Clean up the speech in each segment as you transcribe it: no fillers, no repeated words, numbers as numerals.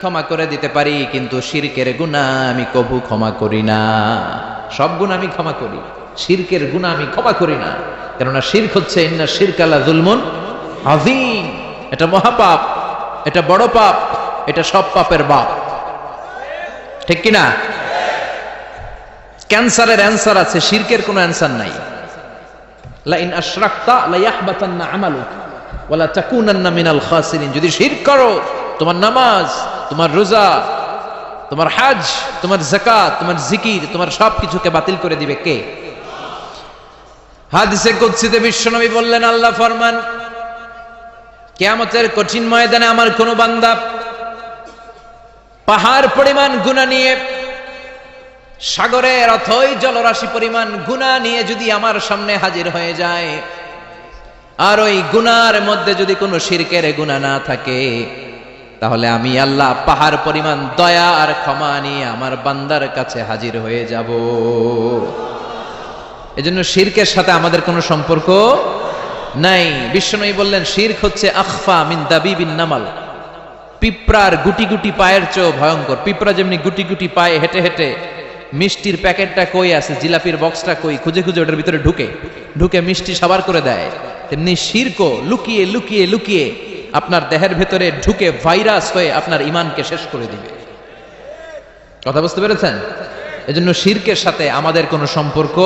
ক্ষমা করে দিতে পারি, কিন্তু শিরকের গুনাহ আমি কবু ক্ষমা করি না। সব গুনাহ আমি ক্ষমা করি, শিরকের গুনাহ আমি ক্ষমা করি না। কেননা শিরক হচ্ছে ইন্না শিরকা লা যুলমুন আযীম, এটা মহাপাপ, এটা বড় পাপ, এটা সব পাপের বাপ। ঠিক কি না? ক্যান্সারের অ্যানসার আছে, শিরকের কোনো অ্যানসার নাই। লা ইন আশরাকতা লা ইয়াহবাতান্না আমালুক ওয়া লা তাকুনান্না মিনাল খাসিরিন। যদি শিরক করো, তোমার নামাজ, তোমার রোজা, তোমার হজ, তোমার যাকাত, তোমার জিকির, তোমার সবকিছুকে বাতিল করে দিবে কে? হাদিসে কুদসিতে বিশ্বনবী বললেন, আল্লাহ ফরমান, কিয়ামতের কঠিন ময়দানে আমার কোন বান্দা পাহাড় পরিমাণ গুনাহ নিয়ে, সাগরের অথই জলরাশি পরিমাণ গুনাহ নিয়ে যদি আমার সামনে হাজির হয়ে যায়, আর ওই গুনার মধ্যে যদি কোনো শিরকের গুনাহ না থাকে, তাহলে আমি আল্লাহ পাহাড় পরিমাণ দয়া আর ক্ষমা নিয়ে আমার বান্দার কাছে হাজির হয়ে যাব। এজন্য শিরকের সাথে আমাদের কোনো সম্পর্ক নাই। বিশ্বনবী বললেন, শিরক হচ্ছে আখফা মিন দাবিবিন নামাল, পিঁপড়ার গুটি গুটি পায়ের চেয়েও ভয়ঙ্কর। পিঁপড়া যেমনি গুটি গুটি পায়ে হেঁটে হেঁটে মিষ্টির প্যাকেটটা কই আছে, জিলাপির বক্সটা কই খুঁজে খুঁজে ওটার ভিতরে ঢুকে ঢুকে মিষ্টি সাবার করে দেয়, তেমনি শিরকও লুকিয়ে লুকিয়ে লুকিয়ে আপনার দেহের ভেতরে ঢুকে ভাইরাস হয়ে আপনার ঈমানকে শেষ করে দিবে। কথা বুঝতে পেরেছেন? এজন্য শিরকের সাথে আমাদের কোনো সম্পর্ক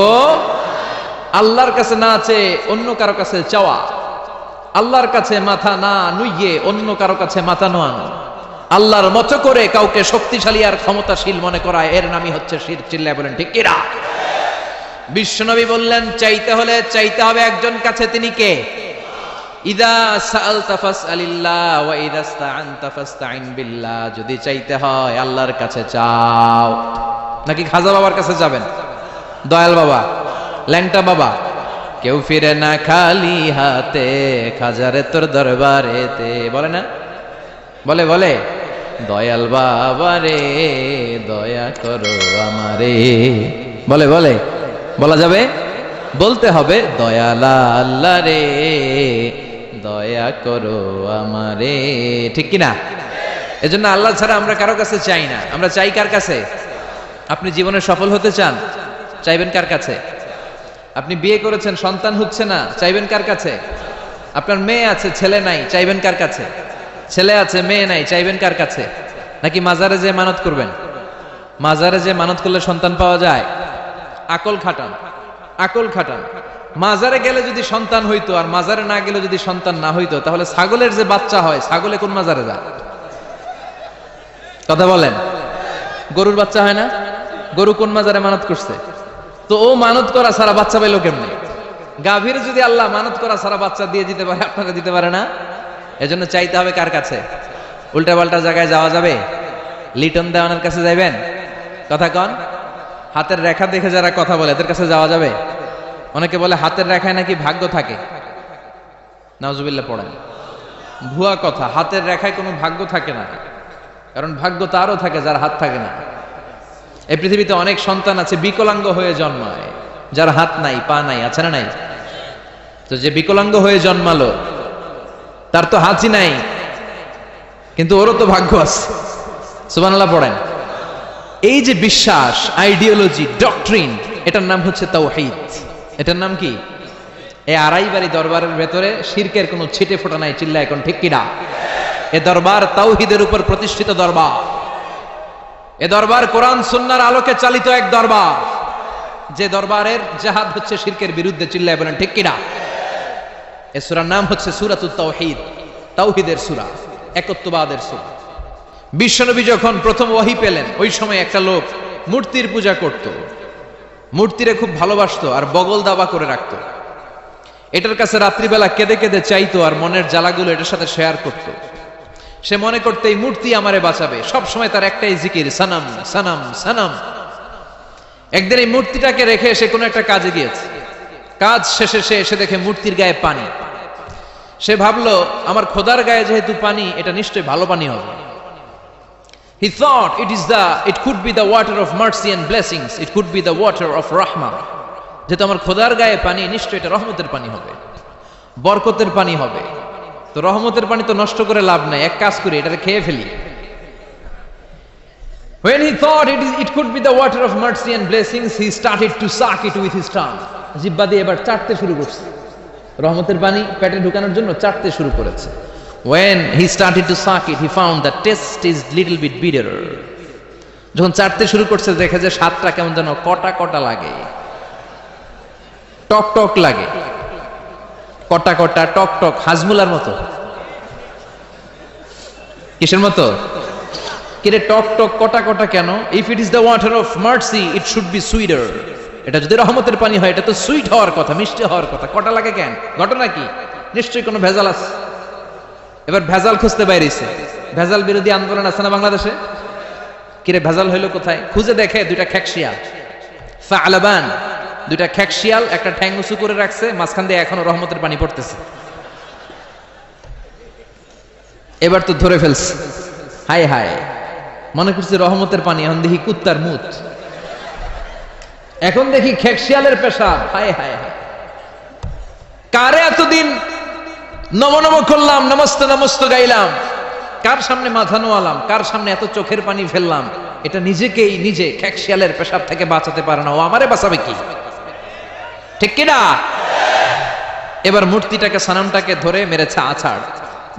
আল্লাহর কাছে না চেয়ে অন্য কারো কাছে চাওয়া, আল্লাহর কাছে মাথা না নুইয়ে অন্য কারো কাছে মাথা নোয়ানো, আল্লাহর মতো করে কাউকে শক্তিশালী আর ক্ষমতাশীল মনে করা, এর নামই হচ্ছে শিরক। চিল্লায় বলেন ঠিক কিনা? বিশ্বনবী বললেন, চাইতে হলে চাইতে হবে একজন কাছে, তিনি কে? ইদা সাআলতা ফাসআলিল্লাহ ওয়া ইদা ইসতাআনতা ফাসতাইন বিল্লাহ। যদি চাইতে হয় আল্লাহর কাছে চাও। নাকি খাজা বাবার কাছে যাবেন? দয়াল বাবা, ল্যাংটা বাবা? কেউ ফিরে না খালি হাতে, খাজারে তোর দরবারেতে, বলে না? বলে বলে দয়াল বাবা রে দয়া করো আমারে, বলে বলে বলা যাবে? বলতে হবে দয়াল আল্লাহ রে দয়া করো আমারে। ঠিক কিনা? এজন্য আল্লাহ ছাড়া আমরা কারো কাছে চাই না। আমরা চাই কার কাছে? আপনি জীবনে সফল হতে চান, চাইবেন কার কাছে? আপনি বিয়ে করেছেন, সন্তান হচ্ছে না, চাইবেন কার কাছে? আপনার মেয়ে আছে, ছেলে নাই, চাইবেন কার কাছে? ছেলে আছে, মেয়ে নাই, চাইবেন কার কাছে? নাকি মাজারে যে মানত করবেন? মাজারে যে মানত করলে সন্তান পাওয়া যায়? আকল খাটান, আকল খাটান। মাজারে গেলে যদি সন্তান হইতো আর মাজারে না গেলে যদি সন্তান না হইতো, তাহলে ছাগলের যে বাচ্চা হয়, ছাগলে কোন মাজারে যায়? কথা বলেন। গরুর বাচ্চা হয় না? গরু কোন মাজারে মানত করছে? তো ও মানত করা সারা বাচ্চা পাইলো কেমনে? গাভীর যদি আল্লাহ মানত করা সারা বাচ্চা দিয়ে দিতে পারে, আপনাকে দিতে পারে না? এজন্য চাইতে হবে কার কাছে? উল্টা পাল্টা জায়গায় যাওয়া যাবে? লিটন দেওয়ানের কাছে যাইবেন? কথা কন। হাতের রেখা দেখে যারা কথা বলে এদের কাছে যাওয়া যাবে? অনেকে বলে হাতের রেখায় নাকি ভাগ্য থাকে। নাউজুবিল্লাহ পড়েন। ভুয়া কথা। হাতের রেখায় কোনো ভাগ্য থাকে না, কারণ ভাগ্য তারও থাকে যার হাত থাকে না। এই পৃথিবীতে অনেক সন্তান আছে বিকলাঙ্গ হয়ে জন্মায়, যার হাত নাই, পা নাই, আছে না নাই? তো যে বিকলাঙ্গ হয়ে জন্মালো, তার তো হাতই নাই, কিন্তু ওরও তো ভাগ্য আছে। সুবহানাল্লাহ পড়েন। এই যে বিশ্বাস, আইডিওলজি, ডক্ট্রিন, এটার নাম হচ্ছে তাওহীদ। এটার নাম কি? এই আড়াইবাড়ি দরবারের ভেতরে শিরকের কোনো ছিটে ফোটা নাই। চিল্লা এখন ঠিক কিনা? এ দরবার তাওহীদের উপর প্রতিষ্ঠিত দরবার। এ দরবার কোরআন সুন্নাহর আলোকে চালিত এক দরবার, যে দরবারের জিহাদ হচ্ছে শিরকের বিরুদ্ধে। চিল্লায় বলেন ঠিক কিনা? এই সূরার নাম হচ্ছে সূরাতুত তাওহীদ, তাওহীদের সূরা, একত্ববাদের সূরা। বিশ্বনবী যখন প্রথম ওহী পেলেন, ওই সময় একটা লোক মূর্তির পূজা করত, মূর্তিরে খুব ভালোবাসতো আর বগল দাবা করে রাখতো। এটার কাছে রাত্রিবেলা কেঁদে কেঁদে চাইতো আর মনের জ্বালাগুলো এটার সাথে শেয়ার করত। সে মনে করতে এই মূর্তি আমারে বাঁচাবে, সব সময় তার একটাই জিকির, সানাম সানাম সানাম। একদিন এই মূর্তিটাকে রেখে সে কোনো একটা কাজে গিয়েছে। কাজ শেষে সে এসে দেখে মূর্তির গায়ে পানি। সে ভাবলো, আমার খোদার গায়ে যেহেতু পানি, এটা নিশ্চয়ই ভালো পানি হবে। He thought it could be the water of mercy and blessings, it could be the water of rahmah. যেহেতু আমার খোদার গায়ে পানি, নিশ্চয়ই এটা রহমতের পানি হবে, বরকতের পানি হবে। তো রহমতের পানি তো নষ্ট করে লাভ নাই, এক কাজ করি, এটাকে খেয়ে ফেলি। When he thought it could be the water of mercy and blessings, he started to suck it with his tongue. জিহ্বা দিয়ে এবার চাটতে শুরু করছে, রহমতের পানি পেটে ঢুকানোর জন্য চাটতে শুরু করেছে। When he started to suck it, he found the taste is little bit bitter. যখন চাটতে শুরু করছে দেখে যে স্বাদটা কেমন যেন কটা কটা লাগে, টক টক লাগে, কটা কটা টক টক, হাজমুলার মতো। কিসের মতো? কিরে টক টক কটা কটা কেন? If it is the water of mercy, it should be sweeter. এটা যদি রহমতের পানি হয়, এটা তো সুইট হওয়ার কথা, মিষ্টি হওয়ার কথা। কটা লাগে কেন? ঘটনা কি? নিশ্চয়ই কোনো ভেজাল আছে। এবার ভেজাল খুঁজতে বাইরেছে। ভেজাল বিরোধী আন্দোলন আছে না বাংলাদেশে? কিরে ভেজাল হইলো কোথায়? খুঁজে দেখে দুইটা খেকশিয়াল, ফালাবান, দুইটা খেকশিয়াল একটা ঠ্যাং উঁচু করে রাখছে, মাঝখান দিয়ে এখনো রহমতের পানি পড়তেছে। এবার তো ধরে ফেলছে, হায় হায়, মনে করছে রহমতের পানি, এখন দেখি কুত্তার মুত, এখন দেখি খেকশিয়ালের পেশাব, হায় হায় হায়। কারে এতদিন নম নম করলাম, নমস্ত নমস্ত গাইলাম, কার সামনে মাথা নোয়ালাম, কার সামনে এত চোখের পানি ফেললাম, এটা নিজেকেই নিজে খেকশিয়ালের পেশাব থেকে বাঁচাতে পারে না, ও আমারে বাঁচাবে কি? ঠিক কিনা? এবার মূর্তিটাকে, সানামটাকে ধরে মেরেছে আছাড়,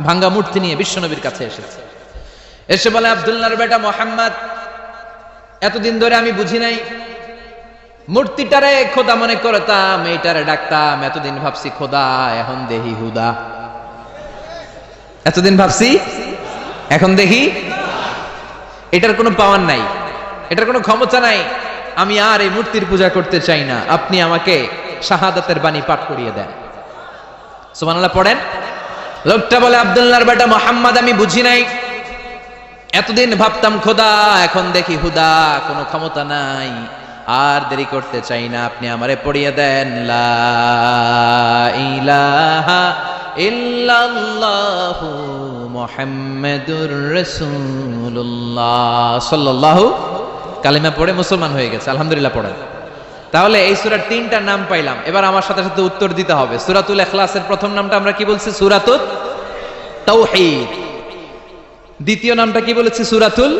ভাঙ্গা মূর্তি নিয়ে বিশ্বনবীর কাছে এসেছে। এসে বলে, আব্দুল্লাহর বেটা মুহাম্মদ, এতদিন ধরে আমি বুঝি নাই, মূর্তিটারে খোদা মনে করতাম, এইটারে ডাকতাম, এতদিন ভাবছি খোদা, এখন দেখি হুদা। এতদিন ভাবছি, এখন দেখি এটার কোনো পাওয়ার নাই, এটার কোনো ক্ষমতা নাই, আমি আর এই মূর্তির পূজা করতে চাই না, আপনি আমাকে শাহাদাতের বাণী পাঠ করিয়ে দেন। সুবহানাল্লাহ পড়েন। লোকটা বলে, আব্দুল্লাহর বেটা মুহাম্মদ, আমি বুঝি নাই, এতদিন ভাবতাম খোদা, এখন দেখি হুদা, কোনো ক্ষমতা নাই, আর দেরি করতে চাই না, আপনি আমারে পড়িয়ে দেন, লা ইলাহা ইল্লাল্লাহু মুহাম্মাদুর রাসূলুল্লাহ সাল্লাল্লাহু, কালিমা পড়ে মুসলমান হয়ে গেছে, আলহামদুলিল্লাহ পড়েন। তাহলে এই সূরার তিনটা নাম পাইলাম, এবার আমার সাথে সাথে উত্তর দিতে হবে। সূরাতুল ইখলাসের প্রথম নামটা আমরা কি বলছি? সূরাতুত তাওহীদ। দ্বিতীয় নামটা কি বলেছি? সূরাতুল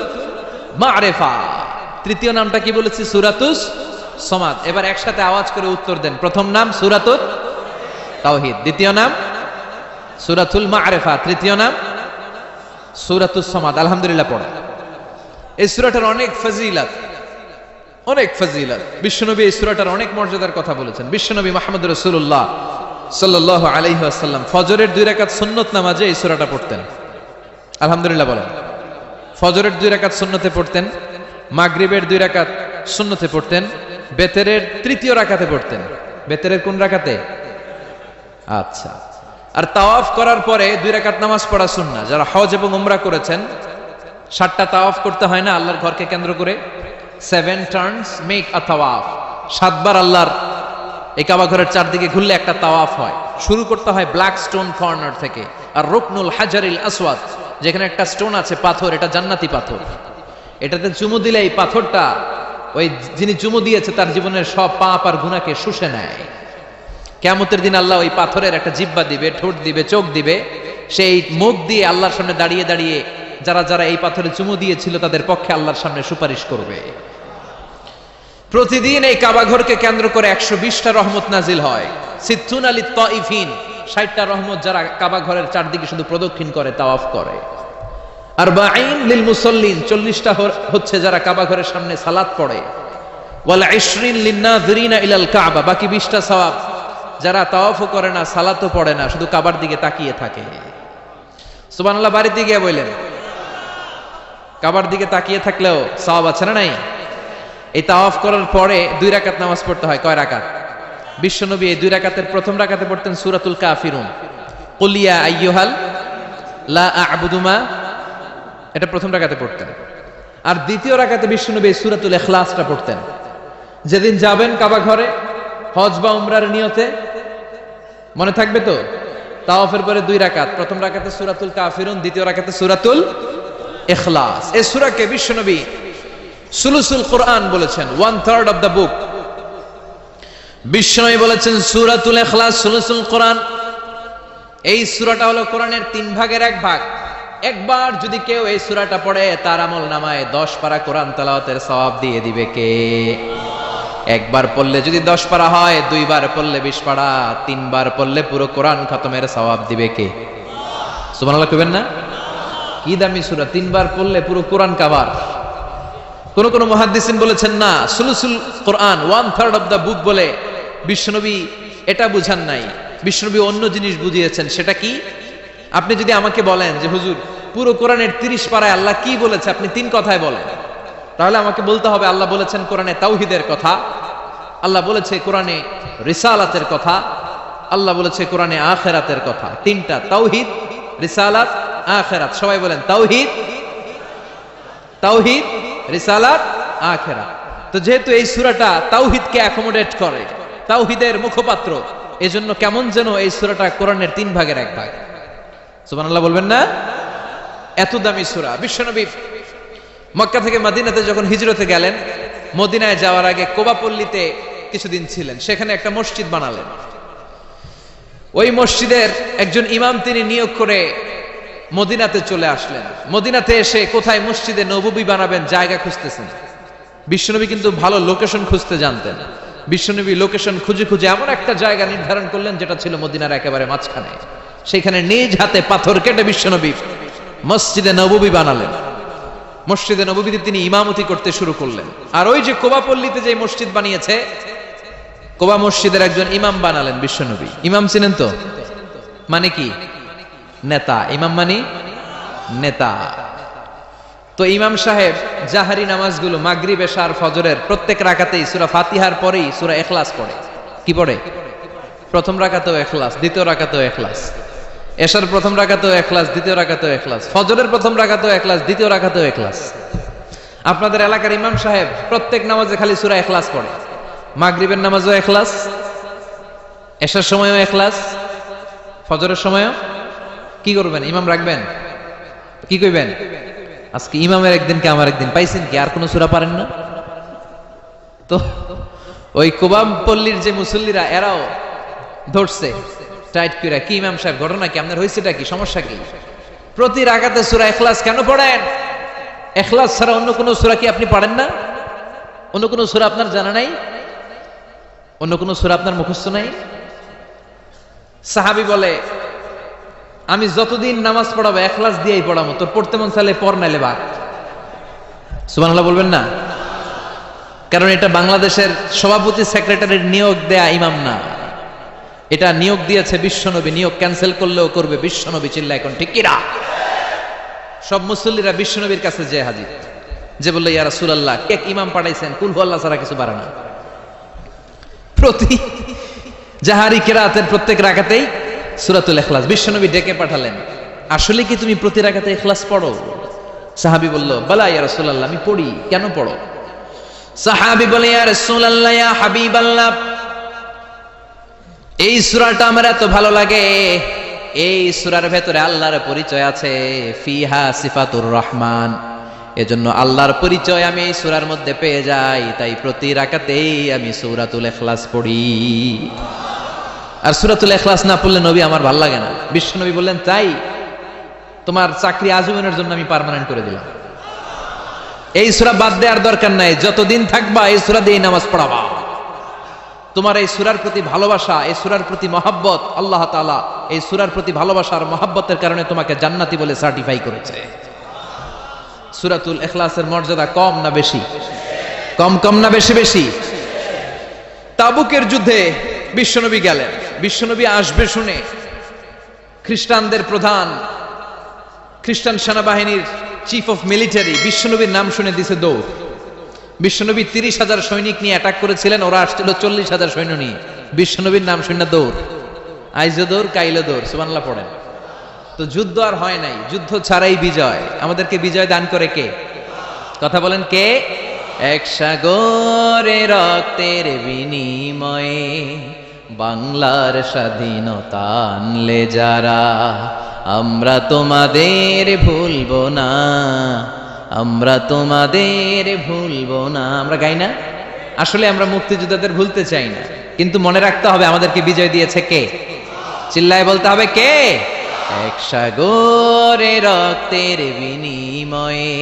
মা'রিফা। তৃতীয় নামটা কি বলেছি? সূরাতুস সমাদ। এবার একসাথে আওয়াজ করে উত্তর দেন। প্রথম নাম সূরাতুত তাওহীদ, দ্বিতীয় নাম সূরাতুল মা'রিফা, তৃতীয় নাম সূরাতুস সমাদ। আলহামদুলিল্লাহ পড়েন। এই সূরাটার অনেক ফজিলত, অনেক ফজিলত। বিশ্বনবী এই সূরাটার অনেক মর্যাদার কথা বলেছেন। বিশ্বনবী মুহাম্মদ রাসূলুল্লাহ সাল্লাল্লাহু আলাইহি ওয়াসাল্লাম ফজরের 2 রাকাত সুন্নত নামাজে এই সূরাটা পড়তেন। আলহামদুলিল্লাহ বলেন। ফজরের 2 রাকাত সুন্নতে পড়তেন, মাগরিবের 2 রাকাত সুন্নতে পড়তেন, বেতেরের 3য় রাকাতে পড়তেন। বেতেরের কোন রাকাতে? আচ্ছা। আর তাওয়াফ করার পরে 2 রাকাত নামাজ পড়া সুন্নাহ। যারা হজ এবং উমরা করেছেন, 7টা তাওয়াফ করতে হয় না আল্লাহর ঘরকে কেন্দ্র করে? 7 টার্নস মেক আ তাওয়াফ। 7 বার আল্লাহর এই কাবা ঘরের চারদিকে ঘুরলে একটা তাওয়াফ হয়। শুরু করতে হয় ব্ল্যাক স্টোন কর্নার থেকে, আর রুকনুল হাজারিল আসওয়াদ, যেখানে একটা স্টোন আছে, পাথর, এটা জান্নাতি পাথর। এটাতে চুমু দিলে এই পাথরটা ওই যিনি চুমু দিয়েছে তার জীবনের সব পাপ আর গুনাহকে শুষে নেয়। কিয়ামতের দিন আল্লাহ ওই পাথরের একটা জিহ্বা দিবে, ঠোঁট দিবে, চোখ দিবে, সেই মুখ দিয়ে আল্লাহর সামনে দাঁড়িয়ে দাঁড়িয়ে যারা যারা এই পাথরে চুমু দিয়েছিল তাদের পক্ষে আল্লাহর সামনে সুপারিশ করবে। প্রতিদিন এই কাবা ঘরকে কেন্দ্র করে 120টা রহমত নাজিল হয়। সিত্তুনা লিত তাইফিন, 60টা রহমত যারা কাবা ঘরের চারদিকে শুধু প্রদক্ষিণ করে, তাওয়াফ করে। আরবাঈন লিল মুসাল্লিন, 40টা হচ্ছে যারা কাবা ঘরের সামনে সালাত পড়ে। ওয়াল 20 লিন নাযিরিনা ইলাল কাবা, বাকি 20টা সওয়াব যারা তাওয়াফও করে না, সালাতও পড়ে না, শুধু কাবার দিকে তাকিয়ে থাকে। সুবহানাল্লাহ বাড়িতে গিয়ে বললেন, কাবার দিকে তাকিয়ে থাকলেও সওয়াব আছে না নাই? এই তাওয়াফ করার পরে 2 রাকাত নামাজ পড়তে হয়। কয় রাকাত? বিশ্বনবী এই 2 রাকাতের প্রথম রাকাতে পড়তেন সূরাতুল কাফিরুন, কুল ইয়া আইয়ুহাল লা আ'বুদু মা, এটা প্রথম রাকাতে পড়তেন। আর দ্বিতীয় রাকাতে বিশ্বনবী সূরাতুল ইখলাসটা পড়তেন। যেদিন যাবেন কাবা ঘরে হজ বা উমরার নিয়তে, মনে থাকবে তো? তাওয়াফের পরে 2 রাকাত, প্রথম রাকাতে সূরাতুল কাফিরুন, দ্বিতীয় রাকাতে সূরাতুল ইখলাস। এই সূরাকে বিশ্বনবী সুলুসুল কোরআন বলেছেন, 1/3 অফ দ্য বুক। বিশ্বনবী বলেছেন সূরাতুল ইখলাস সুলুসুল কোরআন। এই সূরাটা হলো কোরআনের 3 ভাগের 1 ভাগ। একবার যদি কেউ এই সূরাটা পড়ে তার আমল নামায় 10 পারা কোরআন তেলাওয়াতের সওয়াব দিয়ে দিবে কে? একবার পড়লে যদি 10 পারা হয়, 2 বার পড়লে 20 পারা, 3 বার পড়লে পুরো কোরআন খতমের সওয়াব দিবে কে? সুবহানাল্লাহ কইবেন না? কি দামি সূরা, 3 বার পড়লে পুরো কোরআন কভার। কোন মুহাদ্দিসিন বলেছেন না, সুলুসুল কোরআন, 1/3 অফ দা বুক বলে বিশ্বনবী এটা বুঝান নাই, বিশ্বনবী অন্য জিনিস বুঝিয়েছেন। সেটা কি? আপনি যদি আমাকে বলেন যে হুজুর পুরো কোরআনের 30 পারায় আল্লাহ কি বলেছে, আপনি 3 কথায় বলেন, তাহলে আমাকে বলতে হবে আল্লাহ বলেছেন কোরআনে তাওহীদের কথা, আল্লাহ বলেছে কোরআনে রিসালাতের কথা, আল্লাহ বলেছে কোরআনে আখিরাতের কথা। 3টা, তাওহীদ, রিসালাত, আখিরাত। সবাই বলেন তাওহীদ, তাওহীদ, রিসালাত, আখিরাত। তো যেহেতু এই সূরাটা তাওহীদকে অ্যাকোমোডেট করে, তাওহীদের মুখপাত্র, এজন্য কেমন যেন এই সূরাটা কোরআনের 3 ভাগের 1 ভাগ। সুবহানাল্লাহ বলবেন না? এত দামি সূরা। বিশ্বনবী মক্কা থেকে মদিনাতে যখন হিজরতে গেলেন, মদিনায় যাওয়ার আগে কোবা পল্লীতে কিছুদিন ছিলেন, সেখানে একটা মসজিদ বানালেন। ওই মসজিদের একজন ইমাম তিনি নিয়োগ করে মদিনাতে চলে আসলেন। মদিনাতে এসে কোথায় মসজিদে নববী বানাবেন জায়গা খুঁজতেছেন। বিশ্বনবী কিন্তু ভালো লোকেশন খুঁজতে জানতেন। বিশ্বনবী লোকেশন খুঁজে খুঁজে এমন একটা জায়গা নির্ধারণ করলেন যেটা ছিল মদিনার একেবারে মাঝখানে। সেখানে নিজ হাতে পাথর কেটে বিশ্বনবী মসজিদে নববী বানালেন। মসজিদে নববীতে তিনি ইমামতি করতে শুরু করলেন। আর ওই যে কোবা পল্লীতে যে মসজিদ বানিয়েছে, কোবা মসজিদের একজন ইমাম বানালেন বিশ্বনবী। ইমাম চিনেন তো? মানে কি? নেতা। ইমাম মানে নেতা। তো ইমাম সাহেব জাহারি নামাজগুলো মাগরিব, এশা আর ফজরের প্রত্যেক রাকাতেই সূরা ফাতিহার পরেই সূরা ইখলাস পড়ে। কি পড়ে? প্রথম রাকাতেও ইখলাস, দ্বিতীয় রাকাতেও ইখলাস, এশার প্রথম রাকাতেও ইখলাস, দ্বিতীয় রাকাতেও ইখলাস, ফজরের প্রথম রাকাতেও ইখলাস, দ্বিতীয় রাকাতেও ইখলাস। আপনাদের এলাকার ইমাম সাহেব প্রত্যেক নামাজে খালি সূরা ইখলাস পড়ে। মাগরিবের নামাজও ইখলাস, এশার সময়ও ইখলাস, ফজরের সময়ও। কি করবেন? ইমাম রাখবেন? কি কইবেন? আজকে ইমামের একদিন কে আমার একদিন, পাইছেন কি? আর কোন সূরা পারেন না? তো ওই কোবাম পল্লীর যে মুসল্লিরা এরাও ধরছে টাইট করে, কি ইমাম সাহেব ঘটনা কি আপনার, হয়েছেটা কি, সমস্যা কি? প্রতি রাকাতে সূরা ইখলাস কেন পড়েন? ইখলাস ছাড়া অন্য কোন সূরা কি আপনি পড়েন না? অন্য কোন সূরা আপনার জানা নাই? অন্য কোন সূরা আপনার মুখস্থ নাই? সাহাবী বলে, আমি যতদিন নামাজ পড়াবো ইখলাস দিয়েই পড়াবো, তোর পড়তে মন চাইলে পড়, নাইলে বাদ। সুবহানাল্লাহ বলবেন না? কারণ এটা বাংলাদেশের সভাপতি সেক্রেটারির নিয়োগ দেয়া ইমাম না, এটা নিয়োগ দিয়েছে বিশ্বনবী। নিয়োগ ক্যান্সেল করলেও করবে বিশ্বনবী। চিল্লা এখন ঠিক কিনা? সব মুসল্লিরা বিশ্বনবীর কাছে যে হাজির, যে বললো ইয়া রাসূলুল্লাহ, এক ইমাম পাঠাইছেন, কুল হুয়াল্লাহ ছাড়া কিছু পারে না। প্রতি জাহারি কিরাতের প্রত্যেক রাকাতেই সূরাতুল ইখলাস। বিশ্বনবী ডেকে পাঠালেন, আসলে কি তুমি প্রতি রাকাতে ইখলাস পড়ো? সাহাবী বলল, বালা ইয়া রাসূলুল্লাহ, আমি পড়ি। কেন পড়ো? সাহাবী বলে, ইয়া রাসূলুল্লাহ, ইয়া হাবিবাল্লাহ, এই সূরাটা আমার এত ভালো লাগে, এই সূরার ভেতরে আল্লাহর পরিচয় আছে, ফিহা সিফাতুর রহমান, এজন্য আল্লাহর পরিচয় আমি এই সূরার মধ্যে পেয়ে যাই, তাই প্রতি রাকাতেই আমি সূরাতুল ইখলাস পড়ি। আর সূরাতুল ইখলাস না পড়লে নবী আমার ভাল লাগে না। বিশ্বনবী বললেন, তাই তোমার চাকরি আজীবনের জন্য আমি পার্মানেন্ট করে দিলাম। এই সূরা বাদ দেওয়ার দরকার নাই, যতদিন থাকবা এই সূরা দিয়ে নামাজ পড়াবা। তোমার এই সূরার প্রতি ভালোবাসা, এই সূরার প্রতি মহব্বত, আল্লাহ তাআলা এই সূরার প্রতি ভালোবাসার মহব্বতের কারণে তোমাকে জান্নাতি বলে সার্টিফাই করেছে। সূরাতুল ইখলাসের মর্যাদা কম না বেশি? কম না বেশি বেশি? তাবুকের যুদ্ধে বিশ্বনবী গেলেন। বিশ্বনবী আসবে শুনে খ্রিস্টানদের প্রধান, খ্রিস্টান সেনাবাহিনীর চিফ অফ মিলিটারি বিশ্বনবীর নাম শুনে দিছে দৌড়। বিশ্বনবী 30,000 সৈনিক নিয়ে অ্যাটাক করেছিলেন, ওরা আসছিল 40,000 সৈন্য নিয়ে। বিশ্বনবীর নাম শুনে দৌড়। আইজো দৌড়, কাইলো দৌড়। সুবহানাল্লাহ পড়েন। তো যুদ্ধ আর হয় নাই, যুদ্ধ ছাড়াই বিজয়। আমাদেরকে বিজয় দান করে কে? কথা বলেন, কে? এক সাগরে রক্তের বিনিময়ে বাংলার স্বাধীনতা আনলে যারা, আমরা তোমাদের ভুলবো না, আমরা তোমাদের ভুলবো না। আমরা গাই না? আসলে আমরা মুক্তিযোদ্ধাদের ভুলতে চাই না, কিন্তু মনে রাখতে হবে আমাদেরকে বিজয় দিয়েছে কে? চিল্লায় বলতে হবে কে? এক সাগরে রক্তের বিনিময়ে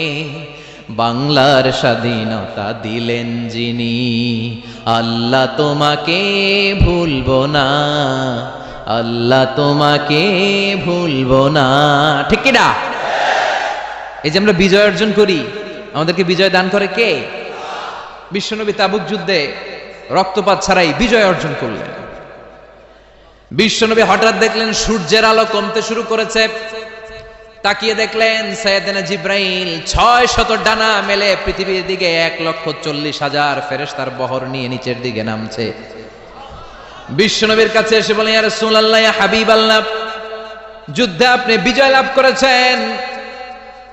বাংলার স্বাধীনতা দিলেন যিনি, আল্লাহ তোমাকে ভুলবো না, আল্লাহ তোমাকে ভুলবো না। ঠিক কি না? এই যে আমরা বিজয় অর্জন করি, আমাদেরকে বিজয় দান করে কে? বিশ্বনবী তাবুক যুদ্ধে রক্তপাত ছাড়াই বিজয় অর্জন করলেন। বিশ্বনবী হঠাৎ দেখলেন সূর্যের আলো কমতে শুরু করেছে। তাকিয়ে দেখলেন সাইয়েদনা জিব্রাইল 600 ডানা মেলে পৃথিবীর দিকে 1,40,000 ফেরেশতার বহর নিয়ে নিচের দিকে নামছে। বিশ্বনবীর কাছে এসে বলেন, ইয়া রাসূলুল্লাহ, ইয়া হাবিবাল্লাহ, যুদ্ধে আপনি বিজয় লাভ করেছেন,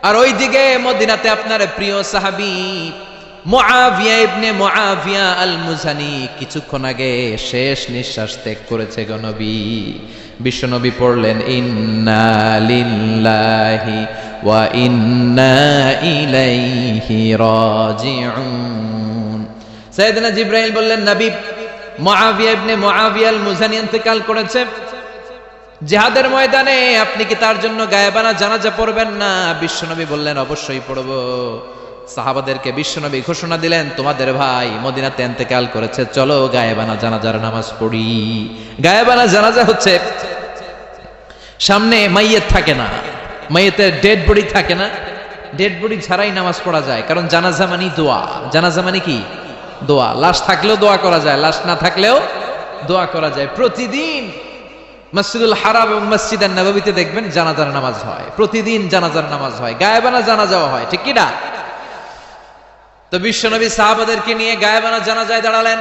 আর ওইদিকে মদিনাতে আপনার প্রিয় সাহাবী মুআবিয়া ইবনে মুআবিয়া আল মুজানি কিছুক্ষণ আগে শেষ নিঃশ্বাস ত্যাগ করেছে গো নবী। বিশ্বনবী পড়লেন, ইন্না লিল্লাহি ওয়া ইন্না ইলাইহি রাজিউন। সাইয়েদনা জিবরাইল বললেন, নবী, মুআবিয়া ইবনে মুআবিয়া আল মুজানি ইন্তেকাল করেছে জিহাদের ময়দানে, আপনি কি তার জন্য গায়েবানা জানাজা পড়বেন না? বিশ্বনবী বললেন, অবশ্যই পড়ব। সাহাবাদেরকে বিশ্বনবী ঘোষণা দিলেন, তোমাদের ভাই মদিনাতে ইন্তেকাল করেছে, চলো গায়েবানা জানাজার নামাজ পড়ি। গায়েবানা জানাজা হচ্ছে সামনে মাইয়েত থাকে না, মাইয়েতের ডেড বডি থাকে না, ডেড বডি ছাড়াই নামাজ পড়া যায়, কারণ জানাজা মানে দোয়া। জানাজা মানে কি? দোয়া। লাশ থাকলেও দোয়া করা যায়, লাশ না থাকলেও দোয়া করা যায়। প্রতিদিন মসজিদুল হারাম এবং মসজিদ নববীতে দেখবেন জানাজার নামাজ হয়, প্রতিদিন জানাজার নামাজ হয়, গায়েবানা জানাজাও হয়। ঠিক কি না? তো বিশ্বনবী সাহাবাদেরকে নিয়ে গায়েবানা জানাজায় দাঁড়ালেন।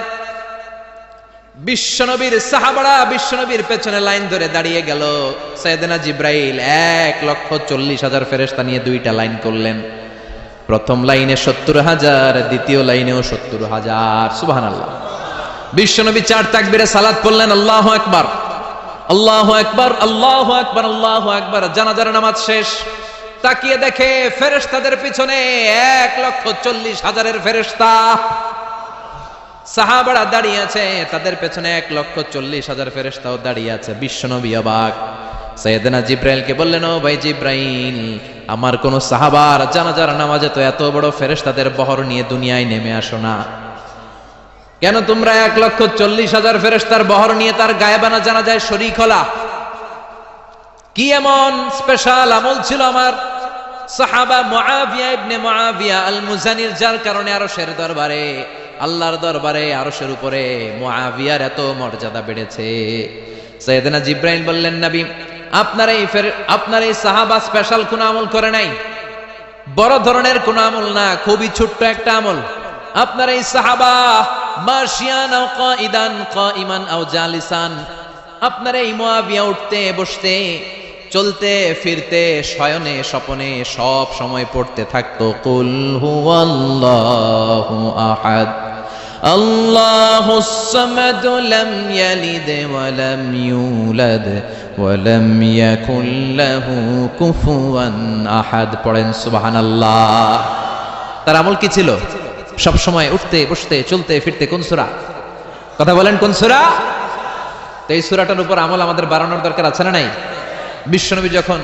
বিশ্বনবীর সাহাবারা বিশ্বনবীর পেছনে লাইন ধরে দাঁড়িয়ে গেল। সাইয়েদনা জিব্রাইল 1,40,000 ফেরেশতা নিয়ে দুইটা লাইন করলেন। প্রথম লাইনে 70,000, দ্বিতীয় লাইনেও 70,000। সুবহানাল্লাহ। বিশ্বনবী 4 তাকবীরে সালাত পড়লেন, আল্লাহু আকবার, আল্লাহু আকবার, আল্লাহু আকবার, আল্লাহু আকবার। জানাজার নামাজ শেষ। তাকিয়ে দেখে ফেরেশতাদের পিছনে 1,40,000 ফেরেশতা। সাহাবারা দাঁড়িয়ে আছে, তাদের পেছনে 1,40,000 ফেরেশতাও দাঁড়িয়ে আছে। বিশ্বনবী অবাক। সাইয়েদনা জিব্রাইলকে বললেন, ও ভাই জিব্রাইল, আমার কোন সাহাবার জানাজার নামাজে তো এত বড় ফেরেশতাদের বহর নিয়ে দুনিয়ায় নেমে আসো না, কেন তোমরা 1,40,000 ফেরেশতার বহর নিয়ে তার গায়েবানা জানাজায় শরীক হলা? কি এমন স্পেশাল আমল ছিল আমার সাহাবা মুআবিয়া ইবনে মুআবিয়া আল মুজানির, যার কারণে আরশের দরবারে, আল্লাহর দরবারে, আরশের উপরে মুআবিয়ার এত মর্যাদা বেড়েছে? সাইয়েদনা জিব্রাইল বললেন, নবী, আপনার এই সাহাবা স্পেশাল কোন আমল করে নাই, বড় ধরনের কোন আমল না, খুবই ছোট্ট একটা আমল। আপনার এই সাহাবা মাশিয়ান আও কাইদান, কাইমান আও জালিসান, আপনার এই মুআবিয়া উঠতে বসতে, চলতে ফিরতে, শয়নে স্বপনে সব সময় পড়তে থাকতো, কুল হুয়াল্লাহু আহাদ, আল্লাহুস সামাদ, লাম ইয়ালিদ ওয়া লাম ইউলাদ ওয়া লাম ইয়াকুল লাহু কুফুয়ান আহাদ। পড়েন সুবহানাল্লাহ। তার আমল কি ছিল? সব সময় উঠতে বসতে চলতে ফিরতে। কোন সূরা? কথা বলেন, কোন সূরা? তো এই সূরাটার উপর আমল আমাদের বাড়ানোর দরকার আছে না নাই? বিশ্বনবী যখন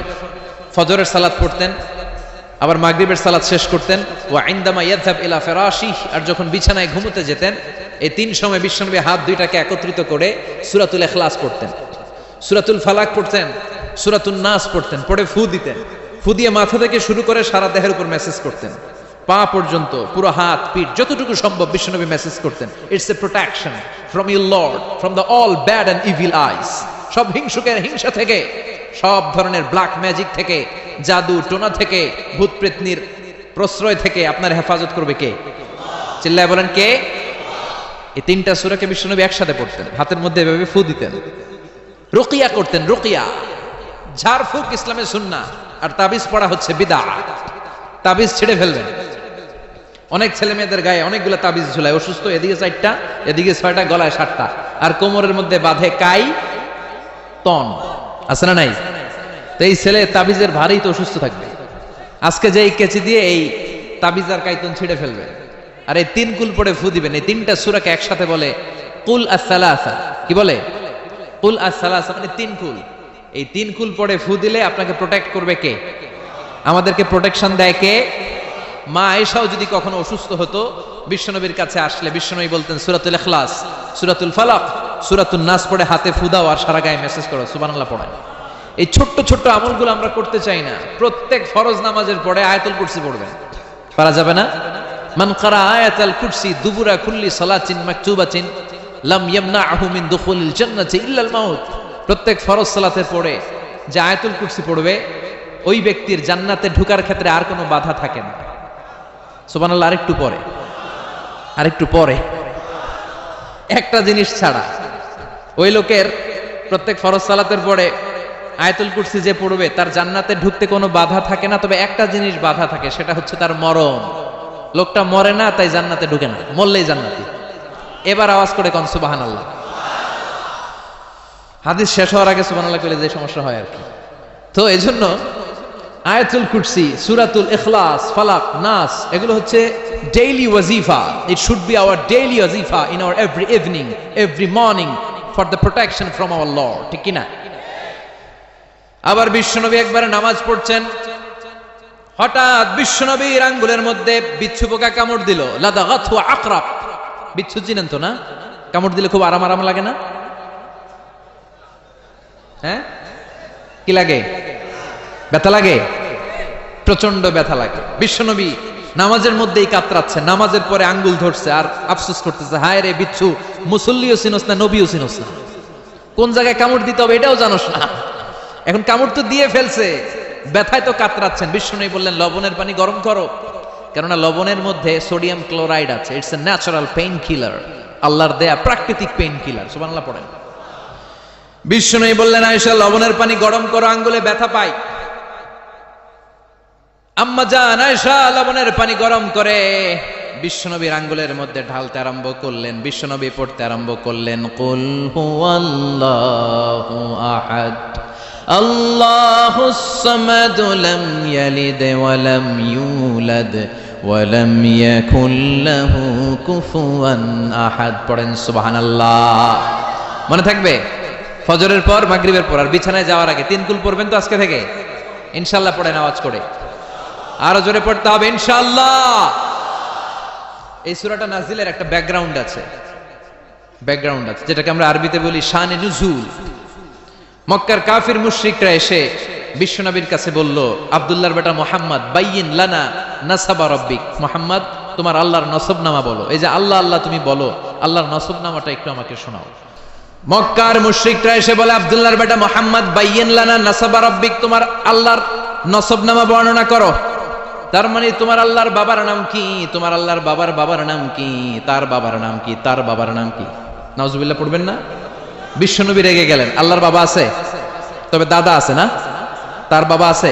ফজরের সালাত পড়তেন, আবার মাগরিবের সালাত শেষ করতেন, ওয়া ইনদামা ইয়াযহাব ইলা ফিরাশিহি, আর যখন বিছানায় ঘুমোতে যেতেন, এই 3 সময় বিশ্বনবী হাত দুইটাকে একত্রিত করে সূরাতুল ইখলাস পড়তেন, সূরাতুল ফালাক পড়তেন, সূরাতুন নাস পড়তেন, পড়ে ফু দিতেন। ফু দিয়ে মাথা থেকে শুরু করে সারা দেহের উপর মেসেজ করতেন, পা পর্যন্ত, পুরো হাত পিঠ যতটুকু সম্ভব বিশ্বনবী মেসেজ করতেন। It's a protection from your lord, from the all bad and evil eyes. সব হিংসুকের হিংসা থেকে, সব ধরনের ব্ল্যাক ম্যাজিক থেকে, জাদু টোনা থেকে, ভূত প্রেতনির প্রশ্রয় থেকে আপনার হেফাজত করবে কে? চিল্লায় বলেন, কে? এই 3টা সূরাকে বিশ্বনবী একসাথে পড়তেন, হাতের মধ্যে এভাবে ফু দিতেন, রুকিয়া করতেন। রুকিয়া, ঝাড়ফুঁক ইসলামের সুন্নাহ, আর তাবিজ পড়া হচ্ছে বিদআত। তাবিজ ছিঁড়ে ফেলবেন। অনেক ছেলে মেয়েদের গায়ে অনেকগুলো তাবিজ ঝুলায়, অসুস্থ, এদিকে 4টা, এদিকে 6টা, গলায় 7টা, আর কোমরের মধ্যে বাঁধে কাই তন, আছে না নাই? তো এই ছেলে তাবিজের ভারেই তো অসুস্থ থাকবে। আজকে যে এই কেচি দিয়ে এই তাবিজ আর কাইতন ছিঁড়ে ফেলবে, আর এই 3 কুল পড়ে ফু দিবেন। এই 3টা সূরাকে একসাথে বলে কুল আস-সালাসা। কি বলে? কুল আস-সালাসা মানে 3 কুল। এই 3 কুল পড়ে ফু দিলে আপনাকে প্রোটেক্ট করবে কে? আমাদেরকে প্রোটেকশন দেয় কে? মা আয়েশাও যদি কখনো অসুস্থ হতো বিশ্বনবীর কাছে আসলে বিশ্বনবী বলতেন সূরাতুল ইখলাস, সূরাতুল ফালাক, সূরাতুন নাস পড়ে হাতে ফু দাও আর সারা গায়ে মেসেজ করো, সুবহানাল্লাহ পড়ায়। এই ছোট্ট ছোট্ট আমলগুলো আমরা করতে চাই না। প্রত্যেক ফরজ নামাজের পরে আয়াতুল কুরসি পড়বেন, পারা যাবে না? মান ক্বারা আয়াতুল কুরসি দুবুরা কুল্লি সালাতিন মাকতুবাতিন লাম ইয়ামনাহু মিন দুখুলিল জান্নাতি ইল্লাল মাউত। প্রত্যেক ফরজ সালাতের পরে যে আয়াতুল কুরসি পড়বে ওই ব্যক্তির জান্নাতে ঢোকার ক্ষেত্রে আর কোনো বাধা থাকে না। সুবহানাল্লাহ। আরেকটু পরে একটা জিনিস ছাড়া ওই লোকের প্রত্যেক ফরজ সালাতের পরে আয়াতুল কুরসি যে পড়বে তার জান্নাতে ঢুকতে কোনো বাধা থাকে না, তবে একটা জিনিস বাধা থাকে, সেটা হচ্ছে তার মরণ। লোকটা মরে না তাই জান্নাতে ঢুকে না, মরলেই জান্নাতি। এবার আওয়াজ করে কোন সুবহানাল্লাহ। হাদিস শেষ হওয়ার আগে সুবহানাল্লাহ কইলে যে সমস্যা হয় আর কি। তো এজন্য আয়াতুল কুরসি, সূরাতুল ইখলাস, ফালাক, নাস এগুলো হচ্ছে ডেইলি ওয়াজিফা। It should be our daily ওয়াজিফা in our every evening, every morning for the protection from our lord, ঠিক কি না? আবার বিশ্বনবী একবারে নামাজ পড়ছেন, হঠাৎ বিশ্বনবীর আঙ্গুলের মধ্যে বিচ্ছু পোকা কামড় দিল। লাদাগাতহু আকরাব। বিচ্ছু চিনেন তো না? কামড় দিলে খুব আরাম আরাম লাগে না? হ্যাঁ, কি লাগে? ব্যথা লাগে, প্রচন্ড ব্যথা লাগে। বিশ্বনবী নামাজের মধ্যেই কাতরাচ্ছে, নামাজের পরে আঙ্গুল ধরছে আর আফসোস করতেছে, হায় রে বিচ্ছু, মুসল্লিও চিনোস না, নবীও চিনোস না, কোন জায়গায় কামড় দিতে হবে এটাও জানোস না, এখন কামড় তো দিয়ে ফেলছে, ব্যথায় তো কাতরাচ্ছেন। বিশ্বনবী বললেন লবণের পানি গরম করো, কেননা লবণের মধ্যে সোডিয়াম ক্লোরাইড আছে। It's a natural pain killer, আল্লাহর দেয়া প্রাকৃতিক পেইন কিলার। সুবহানাল্লাহ পড়েন। বিশ্বনবী বললেন আয়েশা লবণের পানি গরম করো, আঙ্গুলে ব্যথা পাই। আম্মা জান আয়েশা লবণের পানি গরম করে বিশ্বনবীর আঙ্গুলের মধ্যে ঢালতে আরম্ভ করলেন। বিশ্বনবী পড়তে আরম্ভ করলেন, কুল হুয়াল্লাহু আহাদ আল্লাহুস সামাদ লাম ইয়ালিদ ওয়া লাম ইউলাদ ওয়া লাম ইয়াকুল লাহু কুফুয়ান আহাদ। পড়েন সুবহানাল্লাহ। মনে থাকবে? ফজরের পর, মাগরিবের পর আর বিছানায় যাওয়ার আগে 3 কুল পড়বেন তো আজকে থেকে ইনশাআল্লাহ। পড়েন আওয়াজ করে, আরো জোরে পড়তে হবে ইনশাআল্লাহ। এই সূরাটা নাজিলের একটা ব্যাকগ্রাউন্ড আছে, যেটাকে আমরা আরবিতে বলি শানে নুজুল। মক্কার কাফির মুশরিকরা এসে বিশ্বনবীর কাছে বলল, আব্দুল্লাহর বেটা মুহাম্মদ, বাইয়িন লানা নাসাবা রাব্বিক, মুহাম্মদ তোমার আল্লাহর নসবনামা বলো। এই যে আল্লাহ আল্লাহ তুমি বলো, আল্লাহর নসবনামাটা একটু আমাকে শোনাও। মক্কার মুশরিকরা এসে বলে, আব্দুল্লাহর বেটা মুহাম্মদ, বাইয়িন লানা নাসাবা রাব্বিক, তোমার আল্লাহর নসবনামা বর্ণনা করো। তার মানে তোমার আল্লাহর বাবার নাম কি, তোমার আল্লাহর বাবার বাবার নাম কি, তার বাবার নাম কি, তার বাবার নাম কি? নাউজুবিল্লাহ পড়বেন না? বিশ্বনবী রেগে গেলেন। আল্লাহর বাবা আছে, তবে দাদা আছে না? তার বাবা আছে?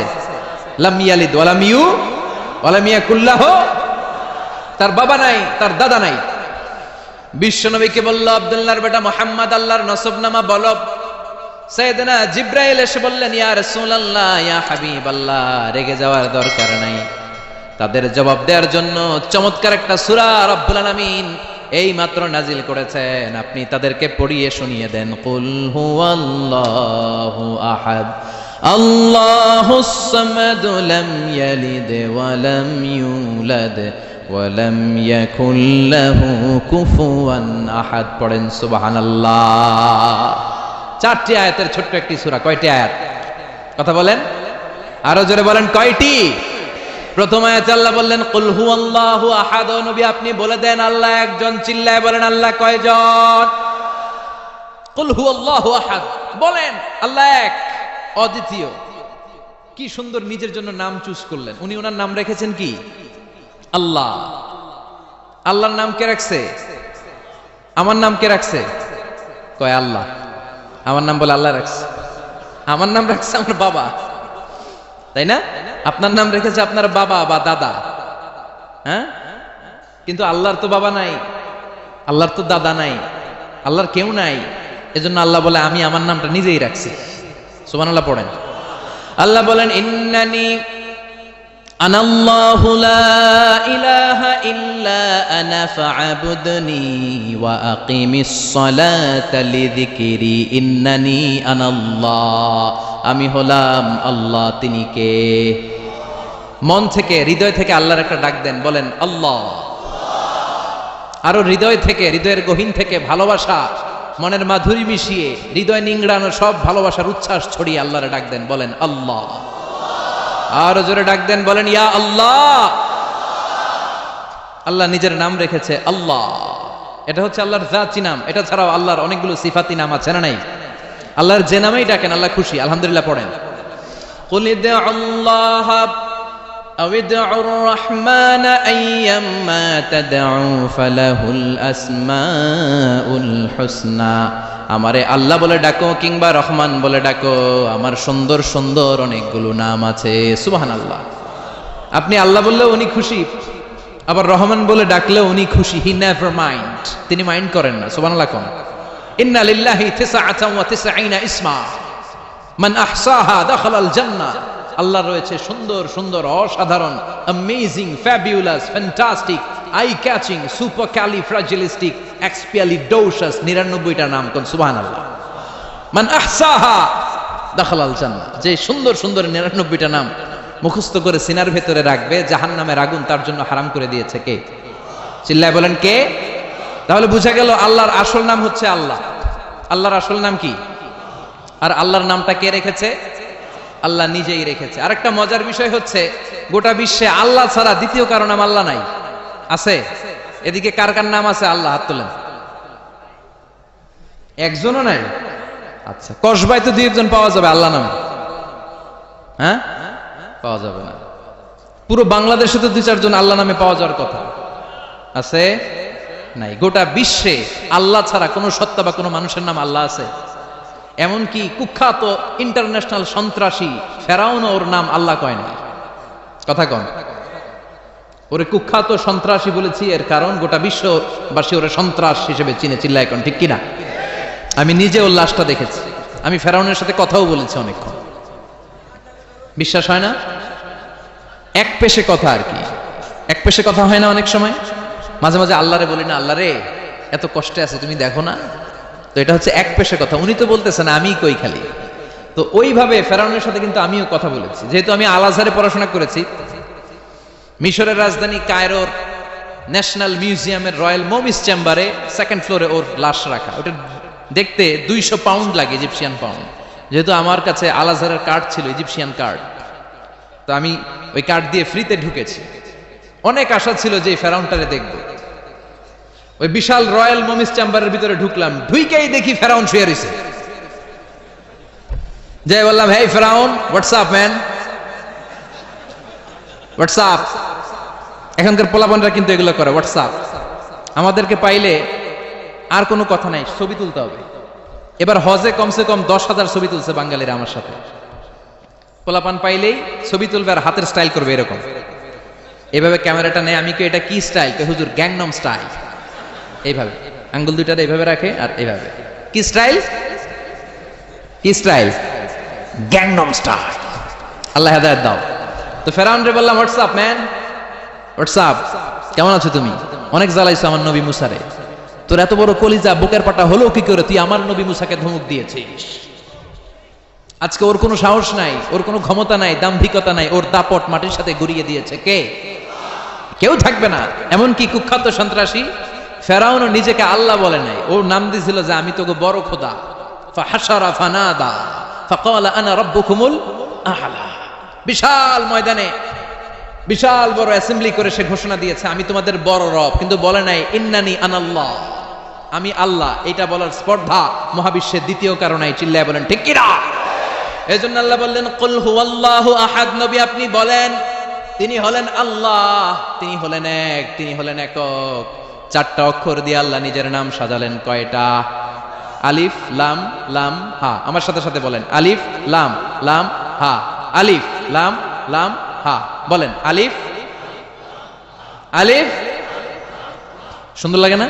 লাম ইয়ালিদ ওয়া লাম ইউলাদ ওয়া লাম ইয়াকুল লাহু, তার বাবা নাই, তার দাদা নাই। বিশ্বনবীকে বলল, আব্দুল্লাহর বেটা মুহাম্মদ আল্লাহর নসবনামা বলো। সাইয়েদনা জিবরাইল এসে বললেন, ইয়া রাসূলুল্লাহ, ইয়া হাবিবাল্লাহ, রেগে যাওয়ার দরকার নাই। তাদের জবাব দেওয়ার জন্য চমৎকার একটা সূরা রব্বুল আলামিন এই মাত্র নাজিল করেছেন, আপনি তাদেরকে পড়িয়ে শুনিয়ে দেন। কুল হুয়াল্লাহু আহাদ আল্লাহুস সামাদ লাম ইয়ালিদ ওয়া লাম ইউলাদ ওয়া লাম ইয়াকুল লাহু কুফুয়ান আহাদ। পড়েন সুবহানাল্লাহ। 4টি আয়াতের ছোট্ট একটি সূরা। কয়টি আয়াত? কথা বলেন, আরো জোরে বলেন, কয়টি? প্রথম আয়াতে আল্লাহ বললেন কুল হুয়াল্লাহু আহাদ। নবী আপনি বলে দেন আল্লাহ একজন। চিল্লায় বলেন আল্লাহ কয়জন? কুল হুয়াল্লাহু আহাদ বলেন, আল্লাহ এক, অদ্বিতীয়। কি সুন্দর নিজের জন্য নাম চুজ করলেন উনি। ওনার নাম রেখেছেন কি? আল্লাহ। আল্লাহর নাম কে রাখছে? আমার নাম কে রাখছে? কয় আল্লাহ। আমার নাম বলে আল্লাহ রাখছে। আমার নাম রাখছে আমার বাবা, তাই না? আপনার নাম রেখেছে আপনার বাবা বা দাদা, হ্যাঁ? কিন্তু আল্লাহর তো বাবা নাই, আল্লাহর তো দাদা নাই, আল্লাহর কেউ নাই। এজন্য আল্লাহ বলে আমি আমার নামটা নিজেই রাখছি। সুবহানাল্লাহ পড়েন। আল্লাহ বলেন, ইন্নানি আনাল্লাহু লা ইলাহা ইল্লা ইল্লা আনা ফা'বুদনি ওয়া আকিমিস সালাতা লিযিকরি ইন্নানি আনাল্লাহ। আমি হলাম আল্লাহ, তিনি কে? মন থেকে, হৃদয় থেকে আল্লাহর একটা ডাক দেন, বলেন আল্লাহ। আরো হৃদয় থেকে, হৃদয়ের গহীন থেকে ভালোবাসা, মনের মাধুরী মিশিয়ে হৃদয় নিংড়ানো সব ভালোবাসার উচ্ছ্বাস ছড়িয়ে আল্লাহরে ডাক দেন, বলেন আল্লাহ। আরো জোরে ডাক দেন, বলেন ইয়া আল্লাহ। আল্লাহ নিজের নাম রেখেছে আল্লাহ, এটা হচ্ছে আল্লাহর জাতি নাম। এটা ছাড়াও আল্লাহর অনেকগুলো সিফাতি নাম আছে না নাই? আল্লাহর যে নামেই ডাকেন আল্লাহ খুশি। আলহামদুলিল্লাহ পড়েন। কুল ইদউল্লাহ আও ইদউর রহমান আইয়াম্মা তাদউ ফালাহুল আসমাউল হুসনা। আমারে আল্লাহ বলে ডাকো কিংবা রহমান বলে ডাকো, আমার সুন্দর সুন্দর অনেকগুলো নাম আছে। সুবহানাল্লাহ। আপনি আল্লাহ বললেও উনি খুশি, আবার রহমান বলে ডাকলেও উনি খুশি। হি নেভার মাইন্ড, তিনি মাইন্ড করেন না। সুবহানাল্লাহ। কোন ইন্না লিল্লাহি 99 ইসমা মান আহসাহা দাখালাল জান্নাহ। আল্লাহ রয়েছে সুন্দর সুন্দর, অসাধারণ, amazing, fabulous, fantastic, eye catching, supercalifragilisticexpialidocious 99টা নাম। কোন সুবহানাল্লাহ। মান আহসাহা দাখালাল জান্নাহ। যে সুন্দর সুন্দর 99টা নাম মুখস্থ করে সিনার ভেতরে রাখবে, জাহান্নামের আগুন তার জন্য হারাম করে দিয়েছে কে? চিল্লায় বলেন কে? তাহলে বুঝা গেল আল্লাহর আসল নাম হচ্ছে আল্লাহ। আল্লাহর আসল নাম কি? আর আল্লাহর নামটা কে রেখেছে? আল্লাহ নিজেই রেখেছে। আরেকটা মজার বিষয় হচ্ছে, গোটা বিশ্বে আল্লাহ ছাড়া দ্বিতীয় কারো নাম আল্লাহ নাই। আছে? এদিকে কার কার নাম আছে? আল্লাহ, হাত তোলেন। একজনও নাই? আচ্ছা, কসবায় তো দুই একজন পাওয়া যাবে আল্লাহ নাম। হ্যাঁ, পাওয়া যাবে না। পুরো বাংলাদেশে তো দুই চারজন আল্লাহ নামে পাওয়া যাওয়ার কথা। আছে? নাই। গোটা বিশ্বে আল্লাহ ছাড়া কোনো সত্তা বা কোনো মানুষের নাম আল্লাহ আছে? এমনকি কুখ্যাত ইন্টারন্যাশনাল সন্ত্রাসী ফেরাউন ওর নাম আল্লাহ কয় না। কথা কন। ওরে কুখ্যাত সন্ত্রাসী বলেছি এর কারণ গোটা বিশ্ববাসী ওরে সন্ত্রাস হিসেবে চিনে। চিল্লায় এখন ঠিক কিনা? আমি নিজে ওর লাশটা দেখেছি, আমি ফেরাউনের সাথে কথাও বলেছি অনেকক্ষণ। বিশ্বাস হয় না? এক পেশে কথা আর কি, এক পেশে কথা হয় না অনেক সময়। মাঝে মাঝে আল্লাহরে বলি না, আল্লাহ রে এত কষ্টে আছে তুমি দেখো না। তো এটা হচ্ছে এক পেশে কথা। উনি তো বলতেছেন, আমি কই খালি। তো ওইভাবে ফেরাউনের সাথে কিন্তু আমিও কথা বলেছি। যেহেতু আমি আল আজহারে পড়াশোনা করেছি, মিশরের রাজধানী কায়রোর ন্যাশনাল মিউজিয়ামের রয়্যাল মমিস চেম্বারে সেকেন্ড ফ্লোরে ওর লাশ রাখা। ওটা দেখতে 200 পাউন্ড লাগে, ইজিপশিয়ান পাউন্ড। যেহেতু আমার কাছে আল আজহারের কার্ড ছিল, ইজিপশিয়ান কার্ড, তো আমি ওই কার্ড দিয়ে ফ্রিতে ঢুকেছি। অনেক আশা ছিল যে ফেরাউনটারে দেখবো। ওই বিশাল রয়্যাল মমিস চেম্বারের ভিতরে ঢুকলাম, ঢুইকেই দেখি ফেরাউন শুয়ে রইছে। যাই বললাম, হেই ফেরাউন, হোয়াটসঅ্যাপ ম্যান, হোয়াটসঅ্যাপ। এখানকার পোলাপানরা কিন্তু এগুলো করে, হোয়াটসঅ্যাপ। আমাদেরকে পাইলে আর কোনো কথা নাই, ছবি তুলতে হবে। এবার হজে কমসে কম 10,000 ছবি তুলছে বাঙালিরা আমার সাথে। পোলাপান পাইলেই ছবি তুলবে আর হাতের স্টাইল করবে এরকম, এভাবে ক্যামেরাটা নেয়। আমি কে এটা কি স্টাইল? কে হুজুর গ্যাংনম স্টাইল। এইভাবে আঙ্গুল দুইটা এইভাবে রাখে আর এইভাবে। কি স্টাইল? কি স্টাইল? Gangnam style. আল্লাহ হেদায়েত দাও। তো ফেরাউন রে বললাম, হোয়াটসঅ্যাপ ম্যান, হোয়াটসঅ্যাপ, কেমন আছো তুমি? অনেক জ্বালাইছো আমার নবী মুসারে, তোর এত বড় কলিজা বুকের পাটা হলো কি করে? তুই আমার নবী মুসাকে ধমক দিয়েছিস। আজকে ওর কোনো সাহস নাই, ওর কোনো ক্ষমতা নাই, দাম্ভিকতা নাই, ওর দাপট মাটির সাথে গুড়িয়ে দিয়েছে কে? কেউ থাকবে না। এমনকি কুখ্যাত সন্ত্রাসী ফেরাউনও নিজেকে আল্লাহ বলে নাই, ওর নাম দিয়েছিল যে আমি তোকে বড় খোদা। ফাহাশারা ফানাদা ফাকালা আনা রাব্বুকুমুল আ'লা। বিশাল ময়দানে বিশাল বড় অ্যাসেম্বলি করে সে ঘোষণা দিয়েছে, আমি তোমাদের বড় রব, কিন্তু বলে নাই ইন্নানি আনাল্লাহ, আমি আল্লাহ। এটা বলার স্পর্ধা মহাবিশ্বের দ্বিতীয় কারণ নাই। চিল্লায় বলেন ঠিক কিনা? এজন্য আল্লাহ বললেন, কুল হুয়াল্লাহু আহাদ। নবী আপনি বলেন, তিনি হলেন আল্লাহ, তিনি হলেন এক, তিনি হলেন একক। 4টা অক্ষর দিয়ে আল্লাহ নিজের নাম সাজালেন। কয়টা? আলিফ লাম লাম হা। আমার সাথে সাথে বলেন, আলিফ লাম লাম হা, আলিফ লাম লাম হা। বলেন আলিফ আলিফ। সুন্দর লাগে না?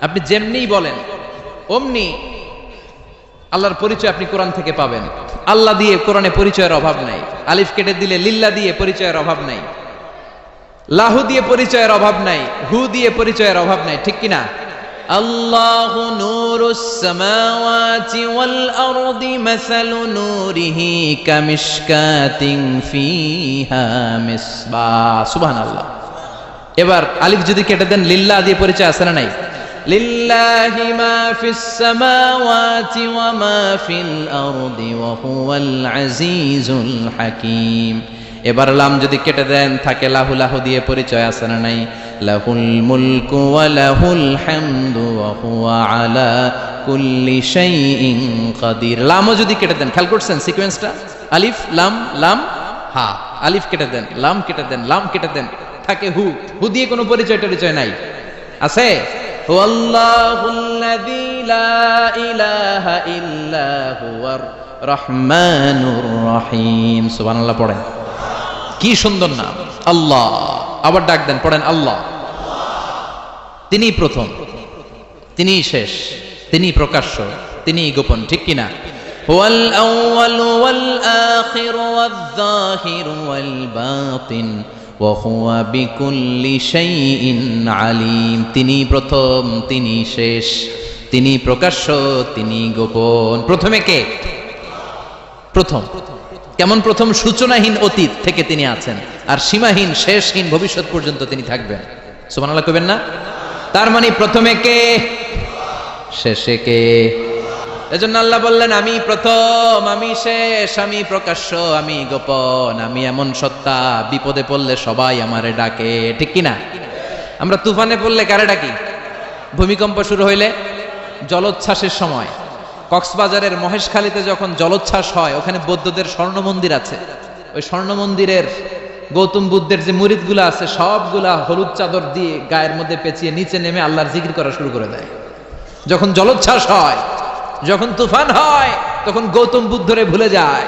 আপনি যেমনি বলেন অমনি আল্লাহর পরিচয় আপনি কোরআন থেকে পাবেন। আল্লাহ দিয়ে কোরআনে পরিচয়ের অভাব নাই। আলিফ কেটে দিলে লিল্লাহ দিয়ে পরিচয়ের অভাব নাই। লাহু দিয়ে পরিচয়ের অভাব নাই, হু দিয়ে পরিচয়ের অভাব নাই, ঠিক কিনা? আল্লাহু নূরুস সামাওয়াতি ওয়াল আরদি মাসালু নূরিহি কামিশকাতিন ফিহা মিসবাহ। সুবহানাল্লাহ। এবার আলিফ যদি কেটে দেন, লিল্লাহ দিয়ে পরিচয় আছে না নাই? লিল্লাহি মা ফিস সামাওয়াতি ওয়া মা ফিল আরদি ওয়া হুয়াল আজিজুল হাকীম। এবার লাম যদি কেটে দেন, থাকে লাহু, লাহু দিয়ে পরিচয় আছে না নাই? লাহুল মুলকু ওয়া লাহুল হামদু ওয়া হুয়া আলা কুল্লি শাইইন কাদির। লামও যদি কেটে দেন, খেয়াল করছেন সিকোয়েন্সটা? আলিফ লাম লাম হা, আলিফ কেটে দেন, লাম কেটে দেন, লাম কেটে দেন, থাকে হু। হু দিয়ে কোনো পরিচয় টরিচয় নাই, আছে? হুয়াল্লাহুল্লাযী লা ইলাহা ইল্লা হুয়ার রহমানুর রহিম। সুবহানাল্লাহ পড়েন, কি সুন্দর নাম আল্লাহ। আবার ডাক দেন, পড়েন আল্লাহ। তিনি প্রথম, তিনি শেষ, তিনি প্রকাশ্য, তিনি গোপন, ঠিক কিনা? হুয়াল আউয়ালু ওয়াল আখিরু ওয়াল যাহিরু ওয়াল বাতিন ওয়া হুয়া বিকুল্লি শাইইন আলিম। তিনি প্রথম, তিনি শেষ, তিনি প্রকাশ্য, তিনি গোপন। প্রথমে কে? প্রথম। কেমন প্রথম? সূচনাহীন অতীত থেকে তিনি আছেন, আর সীমাহীন শেষহীন ভবিষ্যৎ পর্যন্ত তিনি থাকবেন। সুবহানাল্লাহ কইবেন না? তার মানে প্রথমে কে, শেষে কে? এজন্য আল্লাহ বললেন, আমি প্রথম, আমি শেষ, আমি প্রকাশ্য, আমি গোপন, আমি এমন সত্তা, বিপদে পড়লে সবাই আমারে ডাকে, ঠিক কিনা? আমরা তুফানে পড়লে কারে ডাকি? ভূমিকম্প শুরু হইলে, জলোচ্ছ্বাসের সময়, কক্সবাজারের মহেশখালীতে যখন জলোচ্ছ্বাস হয়, ওখানে বৌদ্ধদের স্বর্ণ মন্দির আছে। ওই স্বর্ণ মন্দিরের গৌতম বুদ্ধের যে মুরিদগুলা আছে, সবগুলা হলুদ চাদর দিয়ে গায়ের মধ্যে পেঁচিয়ে নিচে নেমে আল্লাহর জিকির করা শুরু করে দেয়। যখন জলোচ্ছ্বাস হয়, যখন তুফান হয়, তখন গৌতম বুদ্ধরে ভুলে যায়,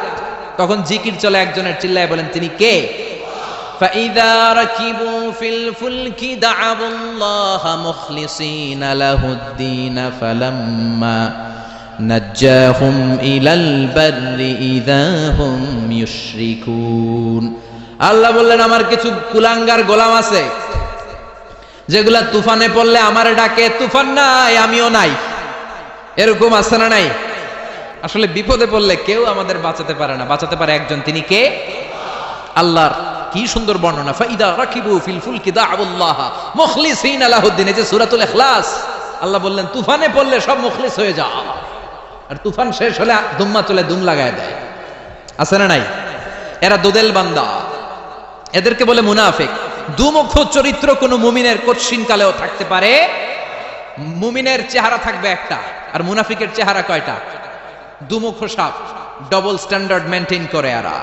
তখন জিকির চলে একজনের, চিল্লায় বলেন তিনি কে? فَإِذَا رَكِبُوا فِي الْفُلْكِ دَعَوُا اللَّهَ مُخْلِصِينَ لَهُ الدِّينَ فَلَمَّا نَجَّاهُمْ إِلَى الْبَرِّ إِذَا هُمْ يُشْرِكُونَ। আল্লাহ বললেন, আমার কিছু কুলাঙ্গার গোলাম আছে যেগুলা তুফানে পড়লে আমারে ডাকে, তুফান নাই আমিও নাই। এরকম আছে না নাই? আসলে বিপদে পড়লে কেউ আমাদের বাঁচাতে পারে না, বাঁচাতে পারে একজন, তিনি কে? আল্লাহর কি সুন্দর বর্ণনা। ফাইদা রাকিবু ফিল ফুলকি দা'উল্লাহ মুখলিসিনা লাহুদ্দিন, এই যে সূরাতুল ইখলাস, আল্লাহ বললেন তুফানে পড়লে সব মুখলিস হয়ে যা, আর তুফান শেষ হলে দুম্মা চলে দুম লাগায় দেয়। আছে না নাই? এরা দোদেল বান্দা, এদেরকে বলে মুনাফিক। দুমুখ চরিত্র কোন মুমিনের কঠিন কালেও থাকতে পারে। মুমিনের চেহারা থাকবে একটা, আর মুনাফিকের চেহারা কয়টা? দুমুখ সাপ, ডবল স্ট্যান্ডার্ড মেইনটেইন করে এরা।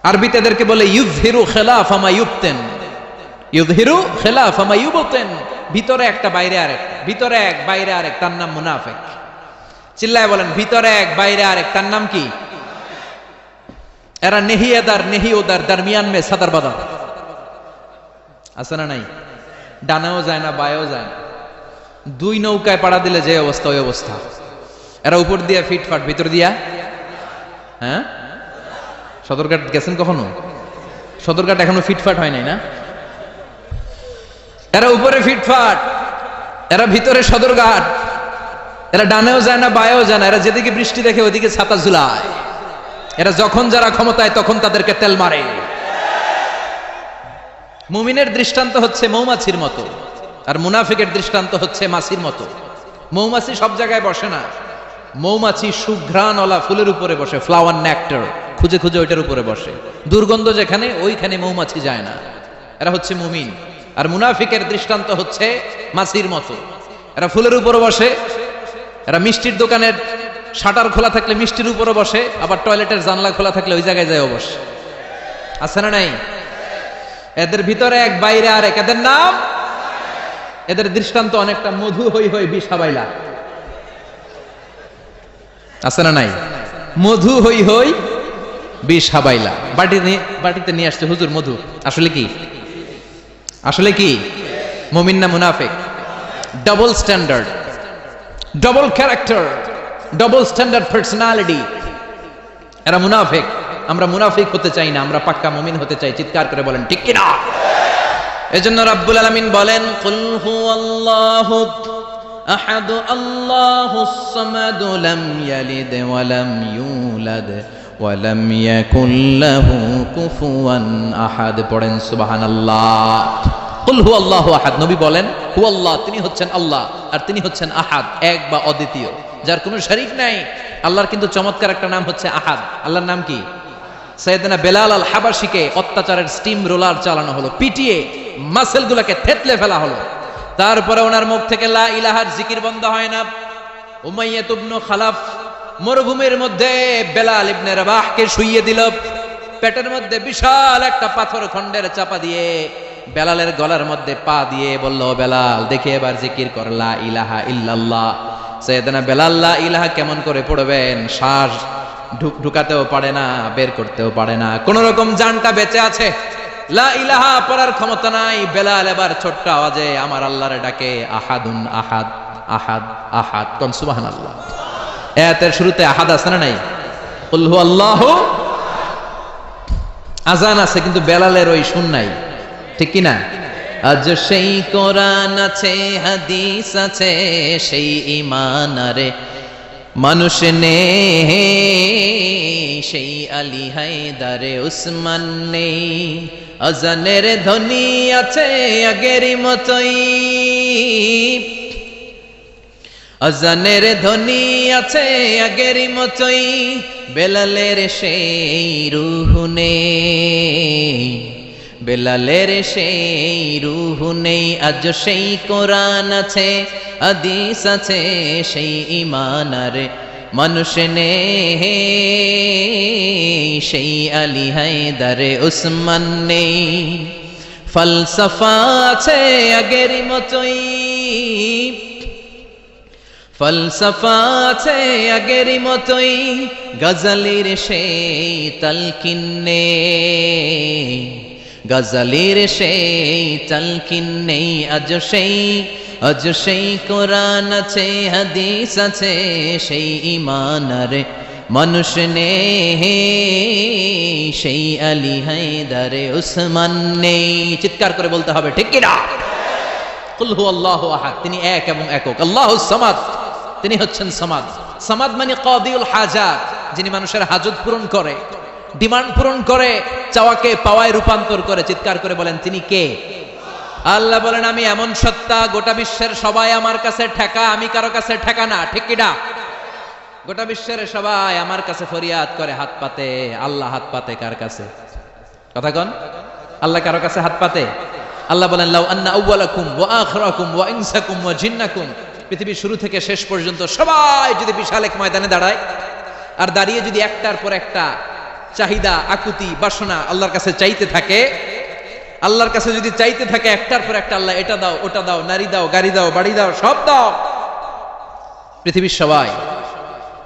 আরবিতে এদেরকে বলে ইউযহিরু খিলাফা মা ইউবতিন, ইউযহিরু খিলাফা মা ইউবতিন, ভিতরে একটা বাইরে আরেক, ভিতরে এক বাইরে আরেক, তার নাম মুনাফিক। চিল্লায় বলেন, ভিতরে এক বাইরে আরেক, তার নাম কি? এরা নেহি এদার নেহি ওদার, দরমিয়ান মে সদর বদর। আছে না নাই? ডানাও যায় না, বায়ও যায় না, দুই নৌকায় পাড়া দিলে যে অবস্থা ওই অবস্থা। এরা উপর দিয়া ফিটফাট, ভিতর দিয়া, হ্যাঁ? সদরঘাট গেছেন কখনো? সদরঘাট এখনো ফিটফাট হয় নাই না? এরা উপরে ফিটফাট, এরা ভিতরে সদরঘাট। এরা ডানেও যায় না, বায়েও যায় না, এরা যেদিকে বৃষ্টি দেখে ওদিকে ছাতা ঝুলায়। এরা যখন যারা ক্ষমতায় তখন তাদেরকে তেল মারে। মুমিনের দৃষ্টান্ত হচ্ছে মৌমাছির মতো, আর মুনাফিকের দৃষ্টান্ত হচ্ছে মাছির মতো। মৌমাছি সব জায়গায় বসে না, মৌমাছি সুঘ্রাণওয়ালা ফুলের উপরে বসে, ফ্লাওয়ার নেক্টার খুঁজে খুঁজে ওইটার উপরে বসে। দুর্গন্ধ যেখানে, ওইখানে মৌমাছি যায় না। এরা হচ্ছে মুমিন। আর মুনাফিকের দৃষ্টান্ত হচ্ছে মাছির মতো, এরা ফুলের উপরে বসে, এরা মিষ্টির দোকানের শাটার খোলা থাকলে মিষ্টির উপরে বসে, আবার টয়লেটের জানলা খোলা থাকলে ওই জায়গায় যায় বসে। আছে না নাই? এদের ভিতরে এক বাইরে আরেক, এদের নাম, এদের দৃষ্টান্ত অনেকটা মধু হই হই বিষ হাবাইলা। আছে না নাই? মধু হই হই বিষ হাবাইলা। বাটিতে নিয়ে আসছে হুজুর মধু, আসলে কি? আসলে কি মুমিন না মুনাফিক? Double standard, double character, double standard personality. এরা মুনাফিক। আমরা মুনাফিক হতে চাই না, আমরা পাক্কা মুমিন হতে চাই। চিৎকার করে বলেন ঠিক কিনা? এজন্য রাব্বুল আলামিন বলেন, কুল হুয়াল্লাহু আহাদু আল্লাহুস সামাদু লাম ইয়ালিদ ওয়া লাম ইউলাদ ওয়া লাম ইয়াকুল লাহু কুফুয়ান আহাদ। পড়েন সুবহানাল্লাহ। কুল হুয়াল্লাহু আহাদ, নবী বলেন হুয়াল্লাহ, তিনি হচ্ছেন আল্লাহ, আর তিনি হচ্ছেন আহাদ, এক বা অদ্বিতীয়, যার কোনো শরীক নাই। আল্লাহর কিন্তু চমৎকার একটা নাম হচ্ছে আহাদ। আল্লাহর নাম কি? সাইয়েদনা বেলাল আল হাবাশিকে অত্যাচারের স্টিম রোলার চালানো হলো, পিটিয়ে মাসেল গুলাকে থেতলে ফেলা হলো। তারপরে ওনার মুখ থেকে লা ইলাহার জিকির বন্ধ হয় না। উমাইয়া ইবনে খালাফ মরুভূমির মধ্যে বেলাল ইবনে রাবাহকে শুইয়ে দিল, পেটের মধ্যে বিশাল একটা পাথর খণ্ডের চাপা দিয়ে বেলালের গলার মধ্যে পা দিয়ে বলল, বেলাল দেখে এবার জিকির কর লা ইলাহা ইল্লাল্লাহ। সাইয়েদনা বেলাল লা ইলাহা কেমন করে পড়বেন? শ্বাস ঢুকাতেও পারে না, বের করতেও পারে না, কোন রকম জানটা বেঁচে আছে, লা ইলাহা পড়ার ক্ষমতা নাই। বেলাল এবার ছোট্ট আওয়াজে আমার আল্লাহরে ডাকে, আহাদুন আহাদ, আহাদ আহাদ। কোন সুবহানাল্লাহ। আয়াতের শুরুতে আহাদ আছে না নাই? কুল হুয়াল্লাহু। আজান আছে কিন্তু বেলালের ওই সুর নাই, ঠিক কি না? আজ সেই কোরআন আছে, হাদিস আছে, সেই ঈমান আরে মানুষ নে, সেই আলী হায়দারে উসমান নেই। আজানের ধ্বনি আছে আগেরই মতোই, আজানের ধ্বনি আছে আগেরই মতোই, বেলালের সেই রূহ নেই, বেলালের সেই রূহ নেই। আজ সেই কোরআন আছে, হাদিস আছে, সেই ঈমান আর মানুষ নে, সেই আলী হায়দারে উসমান নেই। ফলসফা আছে আগেরই মতোই, ফলসফা আছে আগেরই মতোই, গজলের সেই তালকিন নেই, গজলের সেই তালকিন নেই। আজ সেই কোরআন আছে, হাদিস আছে, সেই ঈমান আর মানুষ নে, সেই আলী হায়দারে উসমান নেই। চিৎকার করে বলতে হবে ঠিক কিনা? কুল হুয়াল্লাহু আহাদ, তিনি এক এবং একক। আল্লাহুস সামাদ, তিনি হচ্ছেন সামাদ। সামাদ মানে কাদিউল হাজাত, যিনি মানুষের হাজত পূরণ করে, ডিমান্ড পূরণ করে, চাওয়াকে পাওয়ায় রূপান্তর করে। চিৎকার করে বলেন তিনি কে? আল্লাহ বলেন আমি এমন সত্তা, গোটা বিশ্বের সবাই আমার কাছে ঠেকা, আমি কারো কাছে ঠেকা না, ঠিক কিনা? গোটা বিশ্বের সবাই আমার কাছে ফরিয়াদ করে, হাত পাতে। আল্লাহ হাত পাতে কার কাছে? কথা কন, আল্লাহ কারো কাছে হাত পাতে? আল্লাহ বলেন লাউ আন্না আউওয়ালাকুম ওয়া আখিরাকুম ওয়া ইনসাকুম ওয়া জিন্নাকুম, পৃথিবীর শুরু থেকে শেষ পর্যন্ত সবাই যদি বিশাল এক ময়দানে দাঁড়ায়, আর দাঁড়িয়ে যদি একটার পর একটা চাহিদা, আকুতি, বাসনা আল্লাহর কাছে চাইতে থাকে, আল্লাহর কাছে যদি চাইতে থাকে একটার পর একটা, আল্লাহ এটা দাও, ওটা দাও, নারী দাও, গাড়ি দাও, বাড়ি দাও, সব দাও, পৃথিবীর সবাই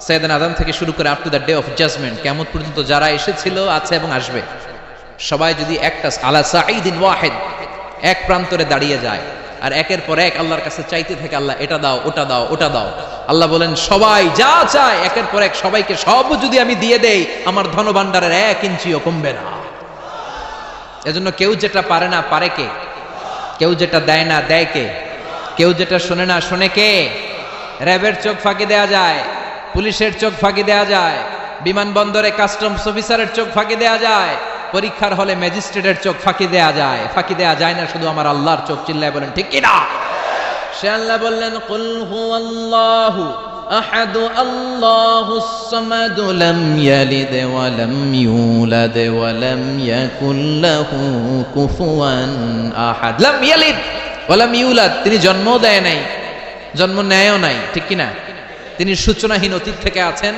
সাইয়েদনা আদম থেকে শুরু করে up to the day of judgement, কিয়ামত পর্যন্ত যারা এসেছিল, আছে এবং আসবে, সবাই যদি একটা আলা সাঈদিন ওয়াহিদ, এক প্রান্তরে দাঁড়িয়ে যায় আর একের পর এক আল্লাহর কাছে চাইতে থাকে, আল্লাহ এটা দাও, ওটা দাও, ওটা দাও, আল্লাহ বলেন সবাই যা চায় একের পর এক সবাইকে সব যদি আমি দিয়ে দেই, আমার ধনভাণ্ডারের 1 ইঞ্চিও কমবে না। এজন্য কেউ যেটা পারে না পারে কে? কেউ যেটা দেয় না দেয় কে? কেউ যেটা শোনে না শোনে কে? র্যাবের চোখ ফাঁকি দেয়া যায়, পুলিশের চোখ ফাঁকি দেয়া যায়, বিমানবন্দরে কাস্টমস অফিসারের চোখ ফাঁকি দেয়া যায়, পরীক্ষার হলে ম্যাজিস্ট্রেটের চোখ ফাঁকি দেয়া যায়। ফাঁকি দেয়া যায় না শুধু আমার আল্লাহর চোখ। চিল্লায় বলেন ঠিক কিনা? সে আল্লাহ বললেন কুল হুয়াল্লাহু আহাদু আল্লাহুস সামাদ লাম ইয়ালিদ ওয়া লাম ইউলাদ ওয়া লাম ইয়াকুল লাহু কুফুয়ান আহাদ। লাম ইয়ালিদ ওয়া লাম ইউলাদ, তিনি জন্ম দেয় নাই, জন্ম নেয়ও নাই, ঠিক কিনা? তিনি সূচনাহীন, অতীত থেকে আছেন,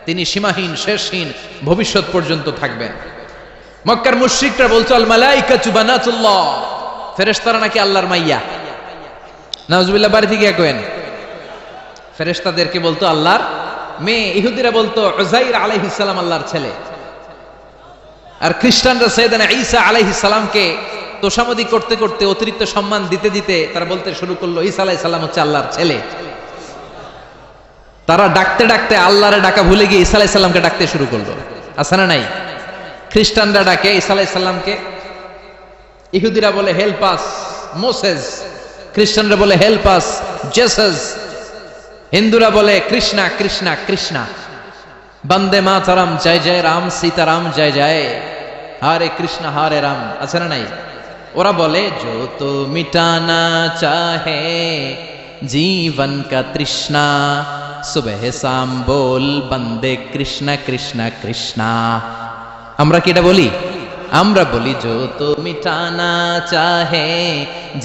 তিনি সীমাহীন, শেষহীন, ভবিষ্যৎ পর্যন্ত থাকবেন। মক্কার মুশরিকরা বলতো আল মালাইকাতু বানাতুল্লাহ, ফেরেশতারা নাকি আল্লাহর মাইয়া। নাউজুবিল্লাহ, বাড়ি থেকে কইেন। ফেরেশতাদেরকে বলতো আল্লাহর মেয়ে, ইহুদিরা বলতো উযাইর আলাইহিস সালাম আল্লাহর ছেলে, আর খ্রিস্টানরা সাইয়েদনা ঈসা আলাইহিস সালামকে তোষামোদি করতে করতে, অতিরিক্ত সম্মান দিতে দিতে তারা বলতে শুরু করলো ঈসা আলাইহিস সালাম হচ্ছে আল্লাহর ছেলে। তারা ডাকতে ডাকতে আল্লাহরে ডাকা ভুলে গিয়ে ঈসা আলাইহিস সালামকে ডাকতে শুরু করলো। আছে না নাই? খ্রিস্টানরা ডাকে ঈসা আলাইহিস সালামকে, ইহুদিরা বলে হেল্প আস মোসেস, খ্রিস্টানরা বলে হেল্প আস জেসাস, হিন্দুরা বলে কৃষ্ণা কৃষ্ণা কৃষ্ণা, বন্দে মাতরম জয় জয় রাম সীতারাম জয় জয়, হরে কৃষ্ণ হরে রাম, আছে না নাই? ওরা বলে जो तो मिटाना चाहे जीवन का तृष्णा सुबह शाम बोल बंदे कृष्णा कृष्णा कृष्णा। আমরা কি এটা বলি? আমরা বলি जो तो मिटाना चाहे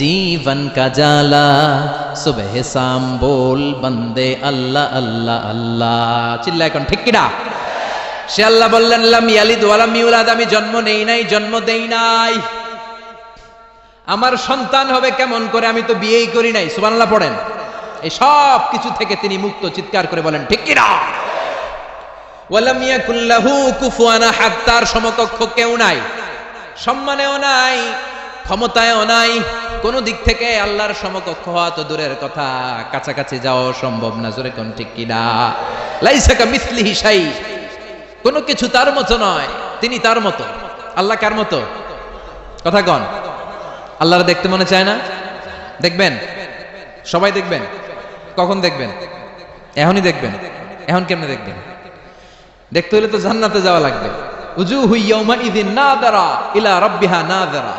जीवन का जाला सुबह शाम बोल बंदे अल्लाह अल्लाह अल्लाह। চিল্লা এখন ঠিক কিনা? সে আল্লাহ বললেন লাম ইয়ালিদ ওয়া লাম ইউলাদ, আমি জন্ম নেই নাই জন্ম দেই নাই, আমার সন্তান হবে কেমন করে, আমি তো বিয়েই করি নাই। সুবহানাল্লাহ পড়েন। এই সব কিছু থেকে তিনি মুক্ত, চিৎকার করে বলেন ঠিক কি না? ওয়ালাম ইয়াকুল লাহু কুফুয়ান আহাদ, তার সমকক্ষ কেউ নাই, সম্মানেও নাই, ক্ষমতায়ও নাই, কোন দিক থেকে আল্লাহর সমকক্ষ হওয়া তো দূরের কথা, কাছাকাছি যাওয়া সম্ভব না। জোরে কোন ঠিক কি না? লাইসা কামিসলিহি শাই, কোনো কিছু তার মতো নয়, তিনি তার মতো। আল্লাহ কার মতো? কথা কন। আল্লাহর দেখতে মনে চায় না? দেখবেন, সবাই দেখবেন। কখন দেখবেন? এখনই দেখবেন। এখন কেমনে দেখবেন? দেখতে হলে তো জান্নাতে যাওয়া লাগবে। উজুহু ইয়াউমাইযিন নাযিরা ইলা রাব্বিহা নাযিরা।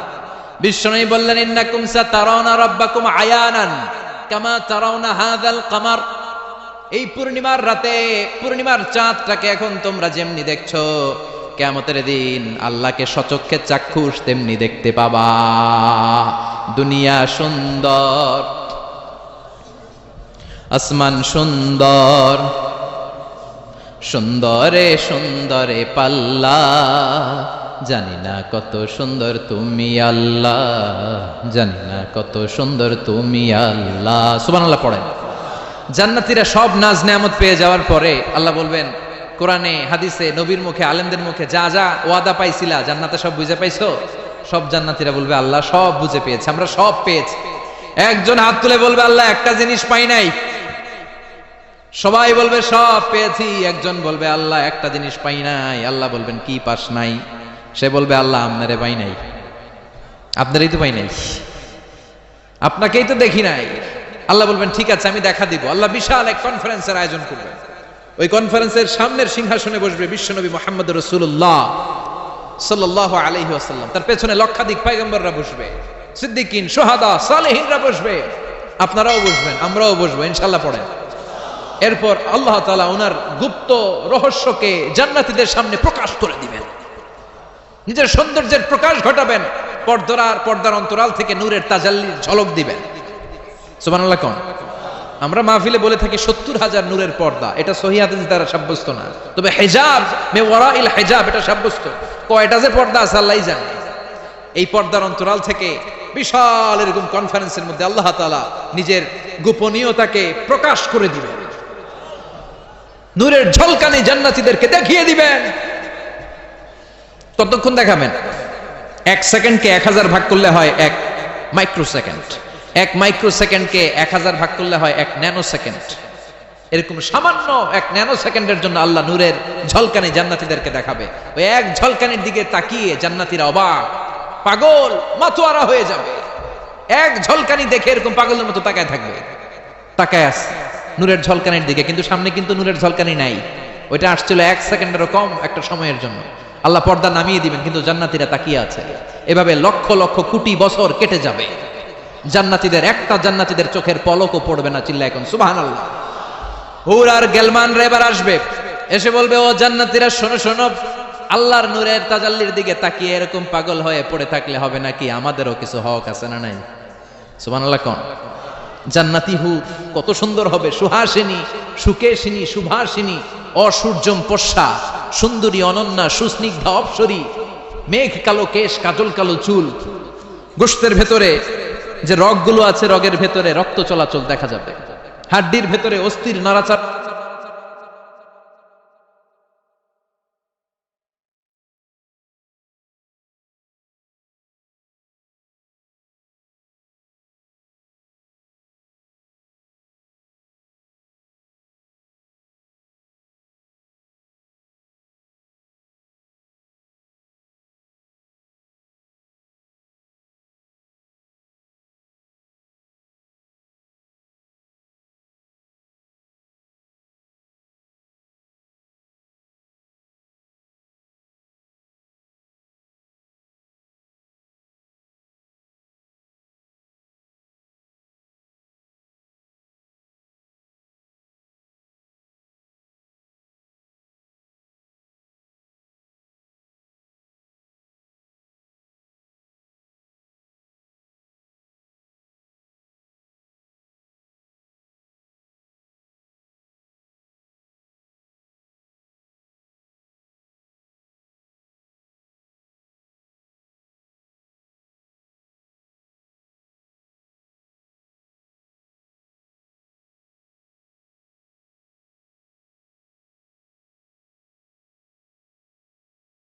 বিশ্বনবী বললেন ইন্নাকুম সাতারাউনা রাব্বাকুম আয়ানান কামা তারাউনা হাযাল কামার। এই পূর্ণিমার রাতে পূর্ণিমার চাঁদটাকে এখন তোমরা যেমনি দেখছো, কিয়ামতের দিন আল্লাহকে সচক্ষে চাক্ষুষ তেমনি দেখতে পাবা। দুনিয়া সুন্দর, আসমান সুন্দর, সুন্দরে সুন্দরে পাল্লা, জানি না কত সুন্দর তুমি আল্লাহ, জানি না কত সুন্দর তুমি আল্লাহ। সুবহানাল্লাহ পড়েন। জান্নাতীরা সব নাজ নেয়ামত পেয়ে যাওয়ার পরে আল্লাহ বলবেন কোরআনে হাদিসে নবীর মুখে আলেমদের মুখে, যা যা ওয়াদা পাইছিলা জান্নাতে সব বুঝে পাইছো? সব জান্নাতীরা বলবে আল্লাহ সব বুঝে পেয়েছে, আমরা সব পেয়েছি। একজন হাত তুলে বলবে আল্লাহ একটা জিনিস পাই নাই। সবাই বলবে সব পেয়েছি। একজন বলবে আল্লাহ একটা জিনিস পাই নাই। আল্লাহ বলবেন কি পাস নাই? সে বলবে আল্লাহ আপনারে পাই নাই। আপনারই তো পাই নাই, আপনাকেই তো দেখি নাই। আল্লাহ বলবেন ঠিক আছে আমি দেখা দিব। আল্লাহ বিশাল এক কনফারেন্সের আয়োজন করবেন। ওই কনফারেন্সের সামনের সিংহাসনে বসবে বিশ্বনবী মুহাম্মদ রাসূলুল্লাহ সাল্লাল্লাহু আলাইহি ওয়াসাল্লাম, তার পেছনে লক্ষাধিক পয়গম্বররা বসবে, সিদ্দিকিন, শুহাদা, সালেহিনরা বসবে, আপনারাও বসবেন, আমরাও বসবো ইনশাআল্লাহ পড়েন। এরপর আল্লাহ তাআলা ওনার গুপ্ত রহস্যকে জান্নাতীদের সামনে প্রকাশ করে দিবেন, নিজের সৌন্দর্যের প্রকাশ ঘটাবেন, পর্দার অন্তরাল থেকে নূরের তাজাল্লির ঝলক দিবেন। সুবহানাল্লাহ কোন? আমরা মাহফিলে বলে থাকি 70,000 নূরের পর্দা, এটা সহিহ হাদিস দ্বারা সাব্যস্ত না, তবে হিজাব মে ওয়ারাইল হিজাব এটা সাব্যস্ত। কয়টা যে পর্দা আছে আল্লাহই জানে। এই পর্দার অন্তরাল থেকে বিশাল এরকম কনফারেন্সের মধ্যে আল্লাহ তাআলা নিজের গোপনীয়তাকে প্রকাশ করে দিবেন, নূরের ঝলকানি জান্নাতীদেরকে দেখিয়ে দিবেন। কতক্ষণ দেখাবেন? 1 সেকেন্ডকে 1000 ভাগ করলে হয় 1 মাইক্রোসেকেন্ড, 1 মাইক্রোসেকেন্ডকে 1000 ভাগ করলে হয় 1 ন্যানো সেকেন্ড। এরকম সামান্য 1 ন্যানো সেকেন্ডের জন্য আল্লাহ নূরের ঝলকানি জান্নাতীদেরকে দেখাবে। ওই এক ঝলকানির দিকে তাকিয়ে জান্নাতীরা অবাক, পাগল, মাতোয়ারা হয়ে যাবে। এক ঝলকানি দেখে এরকম পাগলের মতো তাকায় থাকবে, তাকায় আছে নূরের ঝলকানির দিকে, কিন্তু সামনে কিন্তু নূরের ঝলকানি নাই। ওইটা আসছিল 1 সেকেন্ডেরও কম একটা সময়ের জন্য। আল্লাহ পর্দা নামিয়ে দিবেন, কিন্তু জান্নাতীরা তাকিয়ে আছে। এভাবে লক্ষ লক্ষ কোটি বছর কেটে যাবে, জান্নাতীদের একটা জান্নাতীদের চোখের পলকও পড়বে না। চিল্লা এখন সুবহানাল্লাহ। হুর আর গেলমান রে এবার আসবে, এসে বলবে ও জান্নাতীরা শোনো শোনো, আল্লাহর নূরের তাজাল্লির দিকে তাকিয়ে এরকম পাগল হয়ে পড়ে থাকলে হবে নাকি? আমাদেরও কিছু হক আছে না নাই? সুবহানাল্লাহ কোন? জান্নাতি হুর কত সুন্দর হবে, সুহাসিনী, সুকেশিনী, সুভাসিনী, অসূর্যম পশ্চা, সুন্দরী, অনন্যা, সুস্নিগ্ধা, অপসরী, মেঘ কালো কেশ, কাজল কালো চুল, গোশতের ভেতরে যে রগগুলো আছে রগের ভেতরে রক্ত চলাচল দেখা যাবে, হাড্ডির ভেতরে অস্থির নড়াচড়া